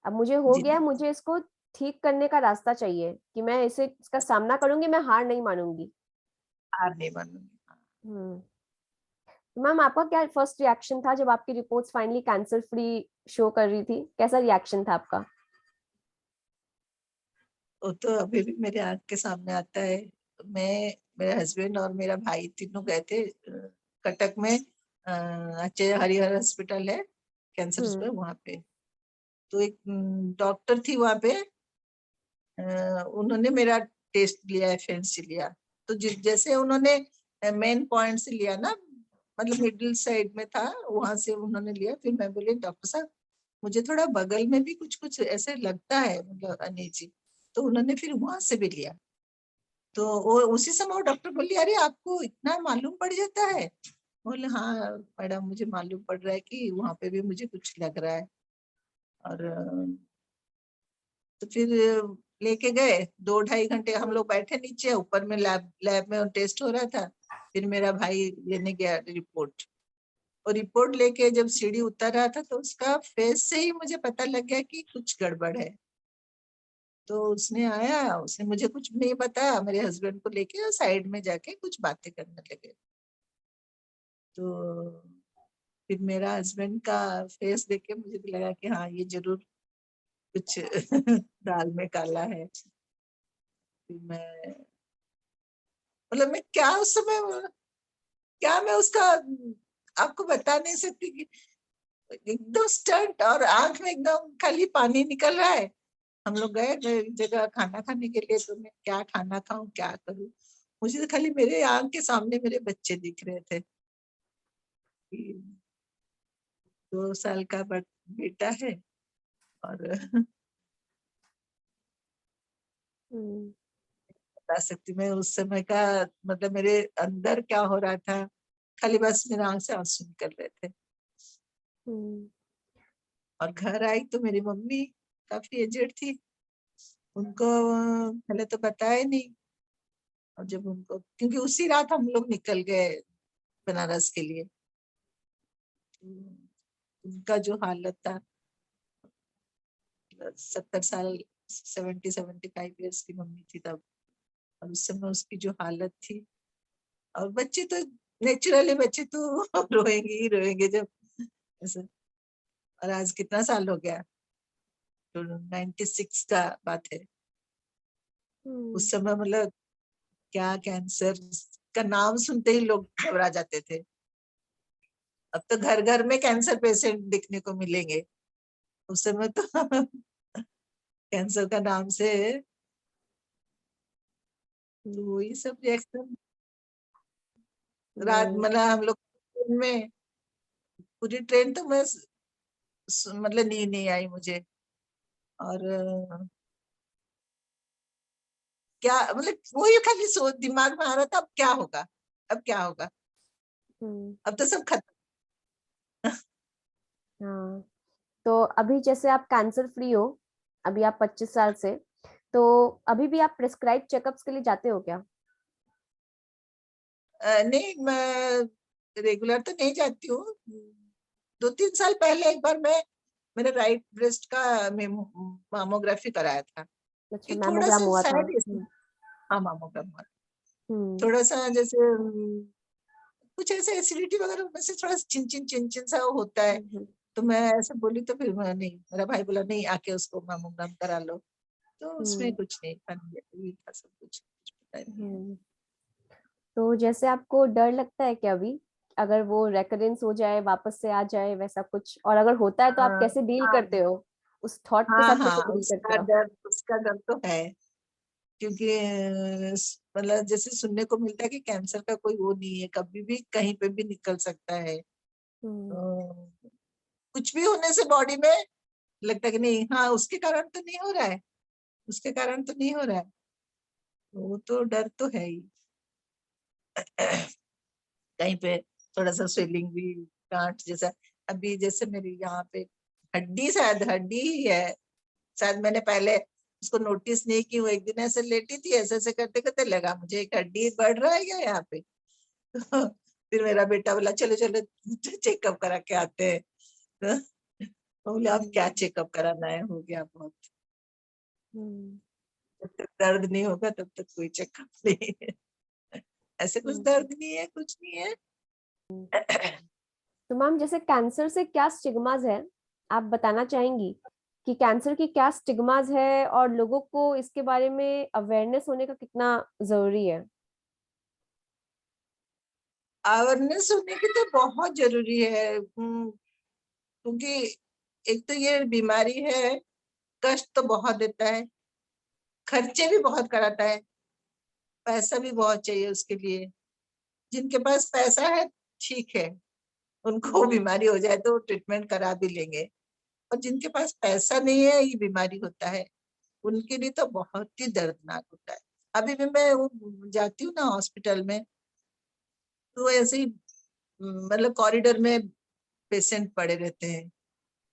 [SPEAKER 1] अब मुझे हो
[SPEAKER 2] जी।
[SPEAKER 1] गया है, मुझे इसको ठीक करने का रास्ता चाहिए कि मैं इसे इसका सामना करूंगी, मैं हार नहीं मानूंगी।
[SPEAKER 2] हार नहीं मानूंगी। हाँ।
[SPEAKER 1] हम्म। तो मैम, आपका क्या फर्स्ट रिएक्शन था जब आपकी reports finally cancer free show कर रही थी? कैसा रिएक्शन था आपका?
[SPEAKER 2] वो तो अभी भी मेरे आंख के सामने आता है। मैं, मेरे हस्बैंड और मेरा भाई तीनों गए थे कटक में, अजय हरिहर हॉस्पिटल है कैंसर
[SPEAKER 1] हम्म
[SPEAKER 2] उसका, वहां पे। तो एक डॉक्टर थी वहां पे, उन्होंने मेरा टेस्ट लिया, एफएनसी लिया। तो जैसे उन्होंने मेन पॉइंट से लिया ना, मतलब मिडिल साइड में था, वहां से उन्होंने लिया। फिर मैं बोली डॉक्टर साहब, मुझे थोड़ा बगल में भी कुछ कुछ ऐसे लगता है, मतलब अनईजी। तो उन्होंने फिर वहां से भी लिया। तो वो उसी समय वो डॉक्टर बोली, अरे आपको इतना मालूम पड़ जाता है? बोले हाँ मैडम, मुझे मालूम पड़ रहा है कि वहां पे भी मुझे कुछ लग रहा है। और तो फिर लेके गए। 2 ढाई घंटे हम लोग बैठे नीचे, ऊपर में लैब लैब में टेस्ट हो रहा था। फिर मेरा भाई लेने गया रिपोर्ट। और रिपोर्ट लेके जब सीढ़ी उतर रहा था, तो उसका फेस से ही मुझे पता लग गया कि कुछ गड़बड़ है। तो उसने आया, उसने मुझे कुछ नहीं बताया, मेरे हस्बैंड को लेके साइड में जाके कुछ बातें करने लगे। तो फिर मेरा हस्बैंड का फेस देख के मुझे भी लगा कि हाँ, ये जरूर कुछ दाल में काला है। फिर मैं, मतलब मैं क्या उस समय, क्या मैं उसका आपको बता नहीं सकती कि एकदम स्टंट, और आंख में एकदम खाली पानी निकल रहा है। हम लोग गए एक जगह खाना खाने के लिए, तो मैं क्या खाना खाऊं, क्या करूं। मुझे तो खाली मेरे आंख के सामने मेरे बच्चे दिख रहे थे कि 2 साल का बेटा है। और
[SPEAKER 1] हम्म
[SPEAKER 2] बता सकती मैं उस समय का, मतलब मेरे अंदर क्या हो रहा था। खाली बस मेरे आंख से आंसू निकल रहे थे।
[SPEAKER 1] हम्म
[SPEAKER 2] और घर आई तो मेरी मम्मी काफी एजेड थी। उनको पहले तो बताया नहीं। और जब उनको, क्योंकि उसी रात हम लोग निकल गए बनारस के लिए। उनका जो हालत था, 70 साल, 70-75 ईयर्स की मम्मी थी तब। और उस समय उसकी जो हालत थी, और बच्चे तो नेचुरली, बच्चे तो रोएंगे ही रोएंगे जब ऐसा। और आज कितना साल हो गया, तो 96 का बात है।
[SPEAKER 1] हम्म
[SPEAKER 2] उस समय मतलब क्या, कैंसर का नाम सुनते ही लोग घबरा जाते थे। अब तो घर घर में कैंसर पेशेंट दिखने को मिलेंगे। उस समय तो कैंसर का नाम से, तो ये सब रिएक्शन। रात,
[SPEAKER 1] नहीं।
[SPEAKER 2] मतलब हम लोग ट्रेन में, पूरी ट्रेन तो मैं मतलब नींद नहीं आई मुझे। और क्या, मतलब वही खाली सोच दिमाग में आ रहा था, अब क्या होगा, अब क्या होगा,
[SPEAKER 1] हम्म
[SPEAKER 2] अब तो सब खत्म।
[SPEAKER 1] हाँ, तो अभी जैसे आप कैंसर फ्री हो, अभी आप 25 साल से, तो अभी भी आप प्रिस्क्राइब चेकअप्स के लिए जाते हो क्या?
[SPEAKER 2] नहीं, मैं रेगुलर तो नहीं जाती हूँ। 2-3 साल पहले एक बार मैं, मेरे राइट ब्रेस्ट का मामोग्राफी कराया था।
[SPEAKER 1] अच्छा,
[SPEAKER 2] कि थोड़ा
[SPEAKER 1] मैमोग्राम
[SPEAKER 2] सा
[SPEAKER 1] हुआ था।
[SPEAKER 2] शायद हाँ, मामोग्राम हुआ।
[SPEAKER 1] हम्म
[SPEAKER 2] थोड़ा सा जैसे कुछ ऐसे एसिडिटी वगैरह में से थोड़ा चिन चिन सा होता है।
[SPEAKER 1] हम्म
[SPEAKER 2] तो मैं ऐसे बोली तो फिर मैं नहीं, मेरा भाई बोला नहीं आके उसको मामोग्राम करा लो। तो उसमें कुछ नहीं था, negative था सब कुछ पता नहीं है।
[SPEAKER 1] हम्म। तो जैसे आपको डर लगता है क्या अभी, अगर वो रेकरेंस हो जाए, वापस से आ जाए वैसा कुछ, और अगर होता है तो आप
[SPEAKER 2] हाँ
[SPEAKER 1] कैसे डील
[SPEAKER 2] हाँ
[SPEAKER 1] करते हो, उस थॉट के
[SPEAKER 2] हाँ
[SPEAKER 1] साथ कैसे
[SPEAKER 2] हाँ,
[SPEAKER 1] डील करते हो?
[SPEAKER 2] उसका डर तो है। क्योंकि मतलब जैसे सुनने को मिलता है कि कैंसर का कोई वो नहीं है, कभी भी कहीं पे भी निकल सकता है।
[SPEAKER 1] हम्म।
[SPEAKER 2] तो कुछ भी होने से बॉडी में लगता है कि नहीं, हाँ उसके कारण तो नहीं हो रहा है, उसके कारण तो नहीं हो रहा है। वो तो डर तो है ही। कहीं पे थोड़ा सा स्वेलिंग भी, गांठ जैसा। अभी जैसे मेरी यहाँ पे हड्डी, शायद हड्डी ही है, शायद मैंने पहले उसको नोटिस नहीं की। वो एक दिन ऐसे लेटी थी, ऐसे ऐसे करते करते लगा मुझे एक हड्डी बढ़ रहा है क्या यहाँ पे। तो फिर मेरा बेटा बोला चलो चलो चेकअप करा के आते हैं। तो बोले अब क्या चेकअप कराना है, हो गया बहुत।
[SPEAKER 1] हम्म।
[SPEAKER 2] जब तक दर्द नहीं होगा तब तक कोई चेकअप नहीं है। ऐसे कुछ
[SPEAKER 1] हम्म।
[SPEAKER 2] दर्द नहीं है, कुछ नहीं है।
[SPEAKER 1] तो मैम जैसे कैंसर से क्या स्टिग्माज है, आप बताना चाहेंगी कि कैंसर की क्या स्टिग्माज है और लोगों को इसके बारे में अवेयरनेस होने का कितना जरूरी है?
[SPEAKER 2] अवेयरनेस होने की तो बहुत जरूरी है। क्योंकि एक तो ये बीमारी है, कष्ट तो बहुत देता है, खर्चे भी बहुत कराता है, पैसा भी बहुत चाहिए उसके लिए। जिनके पास पैसा है ठीक है, उनको
[SPEAKER 1] हम्म।
[SPEAKER 2] बीमारी हो जाए तो ट्रीटमेंट करा भी लेंगे। और जिनके पास पैसा नहीं है, ये बीमारी होता है, उनके लिए तो बहुत ही दर्दनाक होता है। अभी भी मैं जाती हूँ ना हॉस्पिटल में, तो ऐसे ही मतलब कॉरिडोर में पेशेंट पड़े रहते हैं।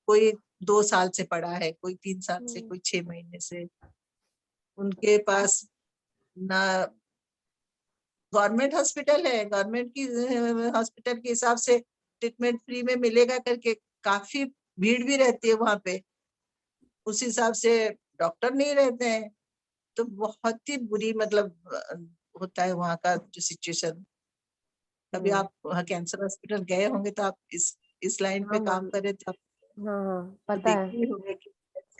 [SPEAKER 2] कोई 2 साल से पड़ा है, कोई 3 साल से,
[SPEAKER 1] हम्म।
[SPEAKER 2] कोई 6 महीने से। उनके पास ना गवर्नमेंट हॉस्पिटल है, गवर्नमेंट की हॉस्पिटल के हिसाब से ट्रीटमेंट फ्री में मिलेगा करके काफी भीड़ भी रहती है वहां पे, उस हिसाब से डॉक्टर नहीं रहते हैं। तो बहुत ही बुरी मतलब होता है वहाँ का जो सिचुएशन। कभी
[SPEAKER 1] हम्म।
[SPEAKER 2] आप वहाँ कैंसर हॉस्पिटल गए होंगे तो आप इस लाइन पे
[SPEAKER 1] हाँ
[SPEAKER 2] काम
[SPEAKER 1] मैम।
[SPEAKER 2] कर रहे थे, आप
[SPEAKER 1] हाँ हाँ,
[SPEAKER 2] तो
[SPEAKER 1] पता है।
[SPEAKER 2] देखे ही होंगे कि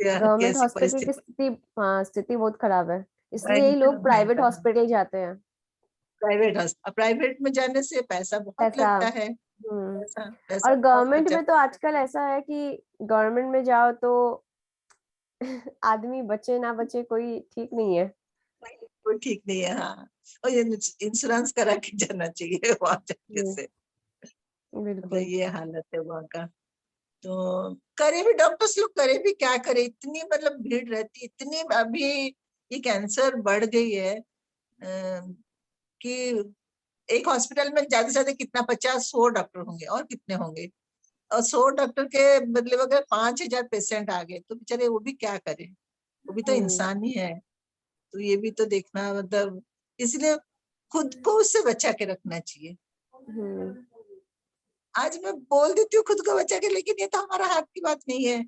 [SPEAKER 1] गवर्नमेंट
[SPEAKER 2] कैसी
[SPEAKER 1] हॉस्पिटल की
[SPEAKER 2] परिस्थिति।
[SPEAKER 1] स्थिति, हाँ स्थिति बहुत खराब है, इसलिए ही
[SPEAKER 2] भयंकर
[SPEAKER 1] लोग प्राइवेट
[SPEAKER 2] भयंकर।
[SPEAKER 1] हॉस्पिटल जाते हैं।
[SPEAKER 2] प्राइवेट में जाने से पैसा बहुत
[SPEAKER 1] ऐसा।
[SPEAKER 2] लगता है,
[SPEAKER 1] हम्म।
[SPEAKER 2] पैसा पैसा
[SPEAKER 1] और
[SPEAKER 2] बहुत
[SPEAKER 1] गवर्नमेंट
[SPEAKER 2] खर्चा।
[SPEAKER 1] में तो आजकल ऐसा है कि गवर्नमेंट में जाओ तो आदमी बचे ना बचे कोई ठीक नहीं है।
[SPEAKER 2] कोई ठीक नहीं है, हाँ। और ये इंश्योरेंस करा के जाना चाहिए वहां जाने
[SPEAKER 1] जी
[SPEAKER 2] से। मतलब
[SPEAKER 1] बिल्कुल।
[SPEAKER 2] ये हालत है वहाँ का। तो करे भी डॉक्टर्स लोग, करे भी क्या करे, इतनी मतलब भीड़ रहती है, इतनी अभी ये कैंसर बढ़ गई है कि एक हॉस्पिटल में ज्यादा से ज्यादा कितना 50-100 डॉक्टर होंगे, और कितने होंगे। और 100 डॉक्टर के मतलब अगर 5,000 पेशेंट आ गए तो बेचारे वो भी क्या करें, वो भी तो
[SPEAKER 1] हम्म।
[SPEAKER 2] इंसान ही है। तो ये भी तो देखना, मतलब इसलिए खुद को उससे बचा के रखना चाहिए।
[SPEAKER 1] हम्म।
[SPEAKER 2] आज मैं बोल देती हूँ खुद को बचा के, लेकिन ये तो हमारा हाथ की बात नहीं है।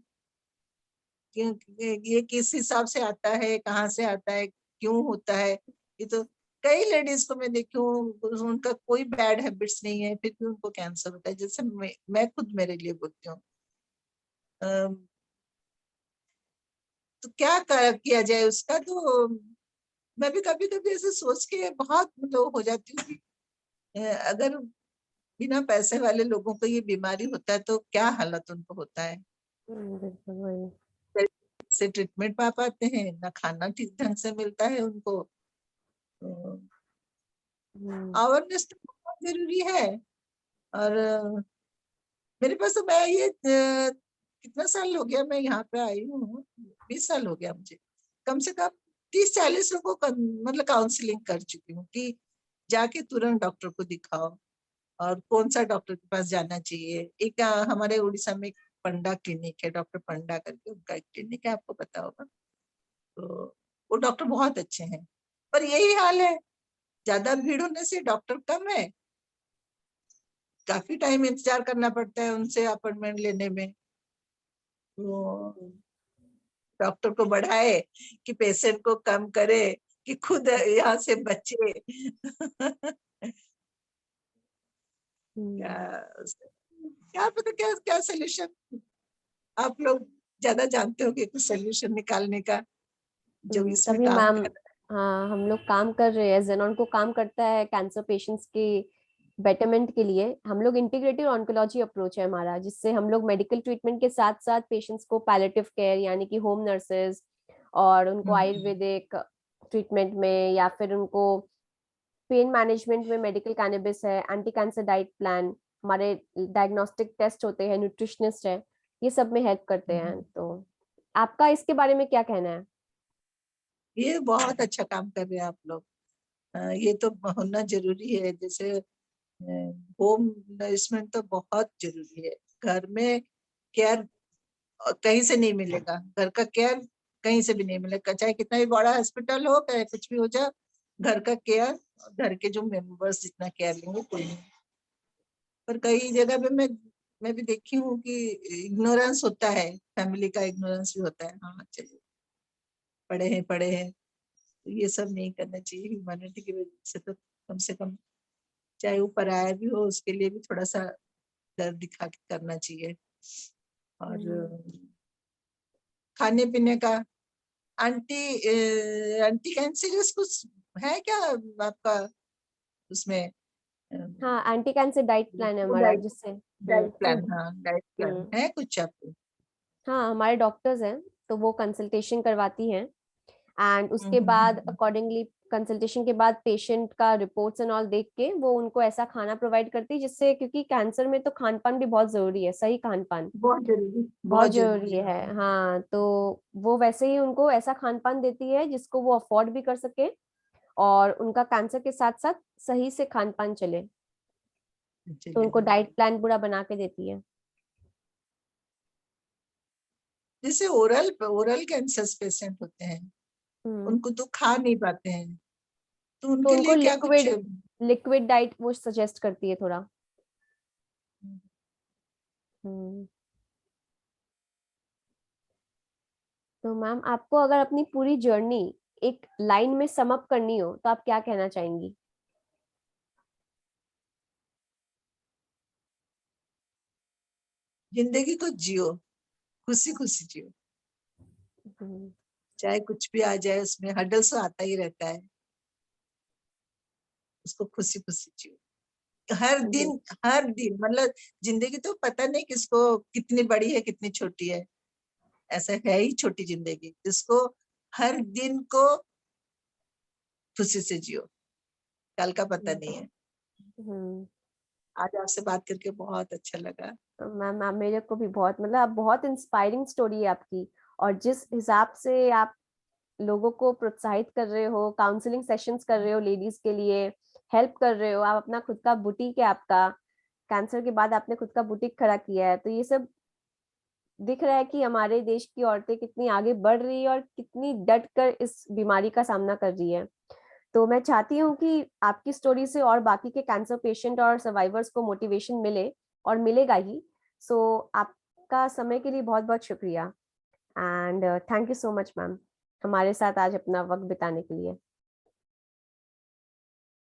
[SPEAKER 2] ये किस हिसाब से आता है, कहाँ से आता है, क्यों होता है। ये तो कई लेडीज को मैं देखी हूँ, उनका कोई बैड हैबिट्स नहीं है, फिर भी उनको कैंसर होता है। जैसे मैं खुद मेरे लिए बोलती हूँ। अम, तो क्या किया जाए उसका। तो मैं भी कभी कभी ऐसे सोच के बहुत मतलब हो जाती हूँ कि अगर बिना पैसे वाले लोगों को ये बीमारी होता है तो क्या हालत उनको होता है।
[SPEAKER 1] बिल्कुल वही।
[SPEAKER 2] से ट्रीटमेंट पा पाते हैं ना, खाना ठीक ढंग से मिलता है उनको।
[SPEAKER 1] हम्म।
[SPEAKER 2] अवेयरनेस तो बहुत जरूरी है। और मेरे पास तो, मैं ये कितना साल हो गया मैं यहाँ पे आई हूँ, 20 साल हो गया मुझे। कम से कम 30-40 लोगों का मतलब काउंसलिंग कर चुकी हूँ कि जाके तुरंत डॉक्टर को दिखाओ, और कौन सा डॉक्टर के पास जाना चाहिए। एक हमारे उड़ीसा में एक पंडा क्लिनिक है, डॉक्टर पंडा करके उनका एक क्लिनिक है, आपको पता होगा। तो वो डॉक्टर बहुत अच्छे हैं, पर यही हाल है, ज्यादा भीड़ होने से डॉक्टर कम है, काफी टाइम इंतजार करना पड़ता है उनसे अपॉइंटमेंट लेने में। तो डॉक्टर को बढ़ाए कि पेशेंट को कम करे, कि खुद यहाँ से बचे। क्या
[SPEAKER 1] हम्म।
[SPEAKER 2] क्या पता क्या क्या सोल्यूशन आप लोग ज्यादा जानते होंगे कुछ सोल्यूशन निकालने का, जो इसमें
[SPEAKER 1] तभी
[SPEAKER 2] काम
[SPEAKER 1] मैम,
[SPEAKER 2] कर।
[SPEAKER 1] हाँ हम लोग काम कर रहे हैं, जेनॉन को काम करता है कैंसर पेशेंट्स के बेटरमेंट के लिए। हम लोग इंटीग्रेटिव ऑन्कोलॉजी अप्रोच है हमारा, जिससे हम लोग मेडिकल ट्रीटमेंट के साथ साथ पेशेंट्स को पैलेटिव केयर यानी कि होम नर्सेज, और उनको आयुर्वेदिक ट्रीटमेंट में या फिर उनको पेन मैनेजमेंट में मेडिकल कैनबिस है, एंटी कैंसर डाइट प्लान, हमारे डायग्नोस्टिक टेस्ट होते हैं, न्यूट्रिशनिस्ट है, ये सब में हेल्प करते हैं। तो आपका इसके बारे में क्या कहना है?
[SPEAKER 2] ये बहुत अच्छा काम कर रहे हैं आप लोग। ये तो होना जरूरी है। जैसे होम नरिशमेंट तो बहुत जरूरी है। घर में केयर कहीं से नहीं मिलेगा, घर का केयर कहीं से भी नहीं मिलेगा, चाहे कितना भी बड़ा हॉस्पिटल हो, चाहे कुछ भी हो जाए, घर का केयर, घर के जो मेंबर्स जितना केयर लेंगे कोई नहीं। पर कई जगह पे मैं भी देखी हूँ कि इग्नोरेंस होता है, फैमिली का इग्नोरेंस भी होता है। हाँ चलिए, पढ़े हैं, तो ये सब नहीं करना चाहिए। ह्यूमैनिटी की वजह से तो कम से कम, चाहे वो पराया भी हो, उसके लिए भी थोड़ा सा डर दिखा के करना चाहिए। और खाने पीने का एंटी एंटी कैंसरस कुछ है क्या आपका उसमें?
[SPEAKER 1] हाँ, एंटी कैंसर डाइट प्लान है हमारा,
[SPEAKER 2] डाइट
[SPEAKER 1] जिससे
[SPEAKER 2] डाइट प्लान, हाँ डाइट प्लान
[SPEAKER 1] हम्म,
[SPEAKER 2] है कुछ आपको?
[SPEAKER 1] हाँ हमारे डॉक्टर्स हैं, तो वो कंसल्टेशन करवाती हैं, एंड उसके बाद
[SPEAKER 2] हम्म।
[SPEAKER 1] अकॉर्डिंगली कंसल्टेशन के बाद पेशेंट का रिपोर्ट्स एंड ऑल देख के वो उनको ऐसा खाना प्रोवाइड करती है, जिससे, क्योंकि कैंसर में तो खान पान भी बहुत जरूरी है, सही खान पान
[SPEAKER 2] बहुत जरूरी,
[SPEAKER 1] बहुत
[SPEAKER 2] बहुत
[SPEAKER 1] जरूरी
[SPEAKER 2] जरूरी है।
[SPEAKER 1] है। हाँ, तो वो वैसे ही उनको ऐसा खान पान देती है जिसको वो अफोर्ड भी कर सके, और उनका कैंसर के साथ साथ सही से खान पान चले, तो
[SPEAKER 2] चलिए,
[SPEAKER 1] उनको डाइट प्लान पूरा बना के देती है।
[SPEAKER 2] जैसे ओरल कैंसर पेशेंट होते हैं,
[SPEAKER 1] हम्म,
[SPEAKER 2] उनको तो खा नहीं पाते हैं, तो
[SPEAKER 1] तो
[SPEAKER 2] उनके
[SPEAKER 1] उनको
[SPEAKER 2] लिए क्या कुछ?
[SPEAKER 1] लिक्विड डाइट वो सजेस्ट करती है थोड़ा। हम्म, तो मैम, आपको अगर अपनी पूरी जर्नी एक लाइन में सम अप करनी हो तो आप क्या कहना चाहेंगी?
[SPEAKER 2] जिंदगी को जियो, खुशी खुशी जियो,
[SPEAKER 1] हम्म,
[SPEAKER 2] चाहे कुछ भी आ जाए, उसमें हर्डल्स तो आता ही रहता है, उसको खुशी खुशी जियो।
[SPEAKER 1] जी।
[SPEAKER 2] हर दिन मतलब, जिंदगी तो पता नहीं किसको कितनी बड़ी है कितनी छोटी है, ऐसा है ही छोटी जिंदगी, जिसको हर दिन को खुशी से जियो, कल का पता नहीं है।
[SPEAKER 1] हम्म,
[SPEAKER 2] आज आपसे बात करके बहुत अच्छा लगा।
[SPEAKER 1] मैम आप, मेरे को भी बहुत, मतलब आप, बहुत इंस्पायरिंग स्टोरी है आपकी, और जिस हिसाब से आप लोगों को प्रोत्साहित कर रहे हो, काउंसलिंग सेशंस कर रहे हो लेडीज के लिए, हेल्प कर रहे हो, आप अपना खुद का बुटीक है आपका, कैंसर के बाद आपने खुद का बुटीक खड़ा किया है, तो ये सब दिख रहा है कि हमारे देश की औरतें कितनी आगे बढ़ रही है और कितनी डट कर इस बीमारी का सामना कर रही है। तो मैं चाहती हूँ कि आपकी स्टोरी से और बाकी के कैंसर पेशेंट और सर्वाइवर्स को मोटिवेशन मिले, और मिलेगा ही। सो आपका समय के लिए बहुत बहुत शुक्रिया, and thank you so much ma'am, हमारे साथ आज अपना वक्त बिताने के लिए।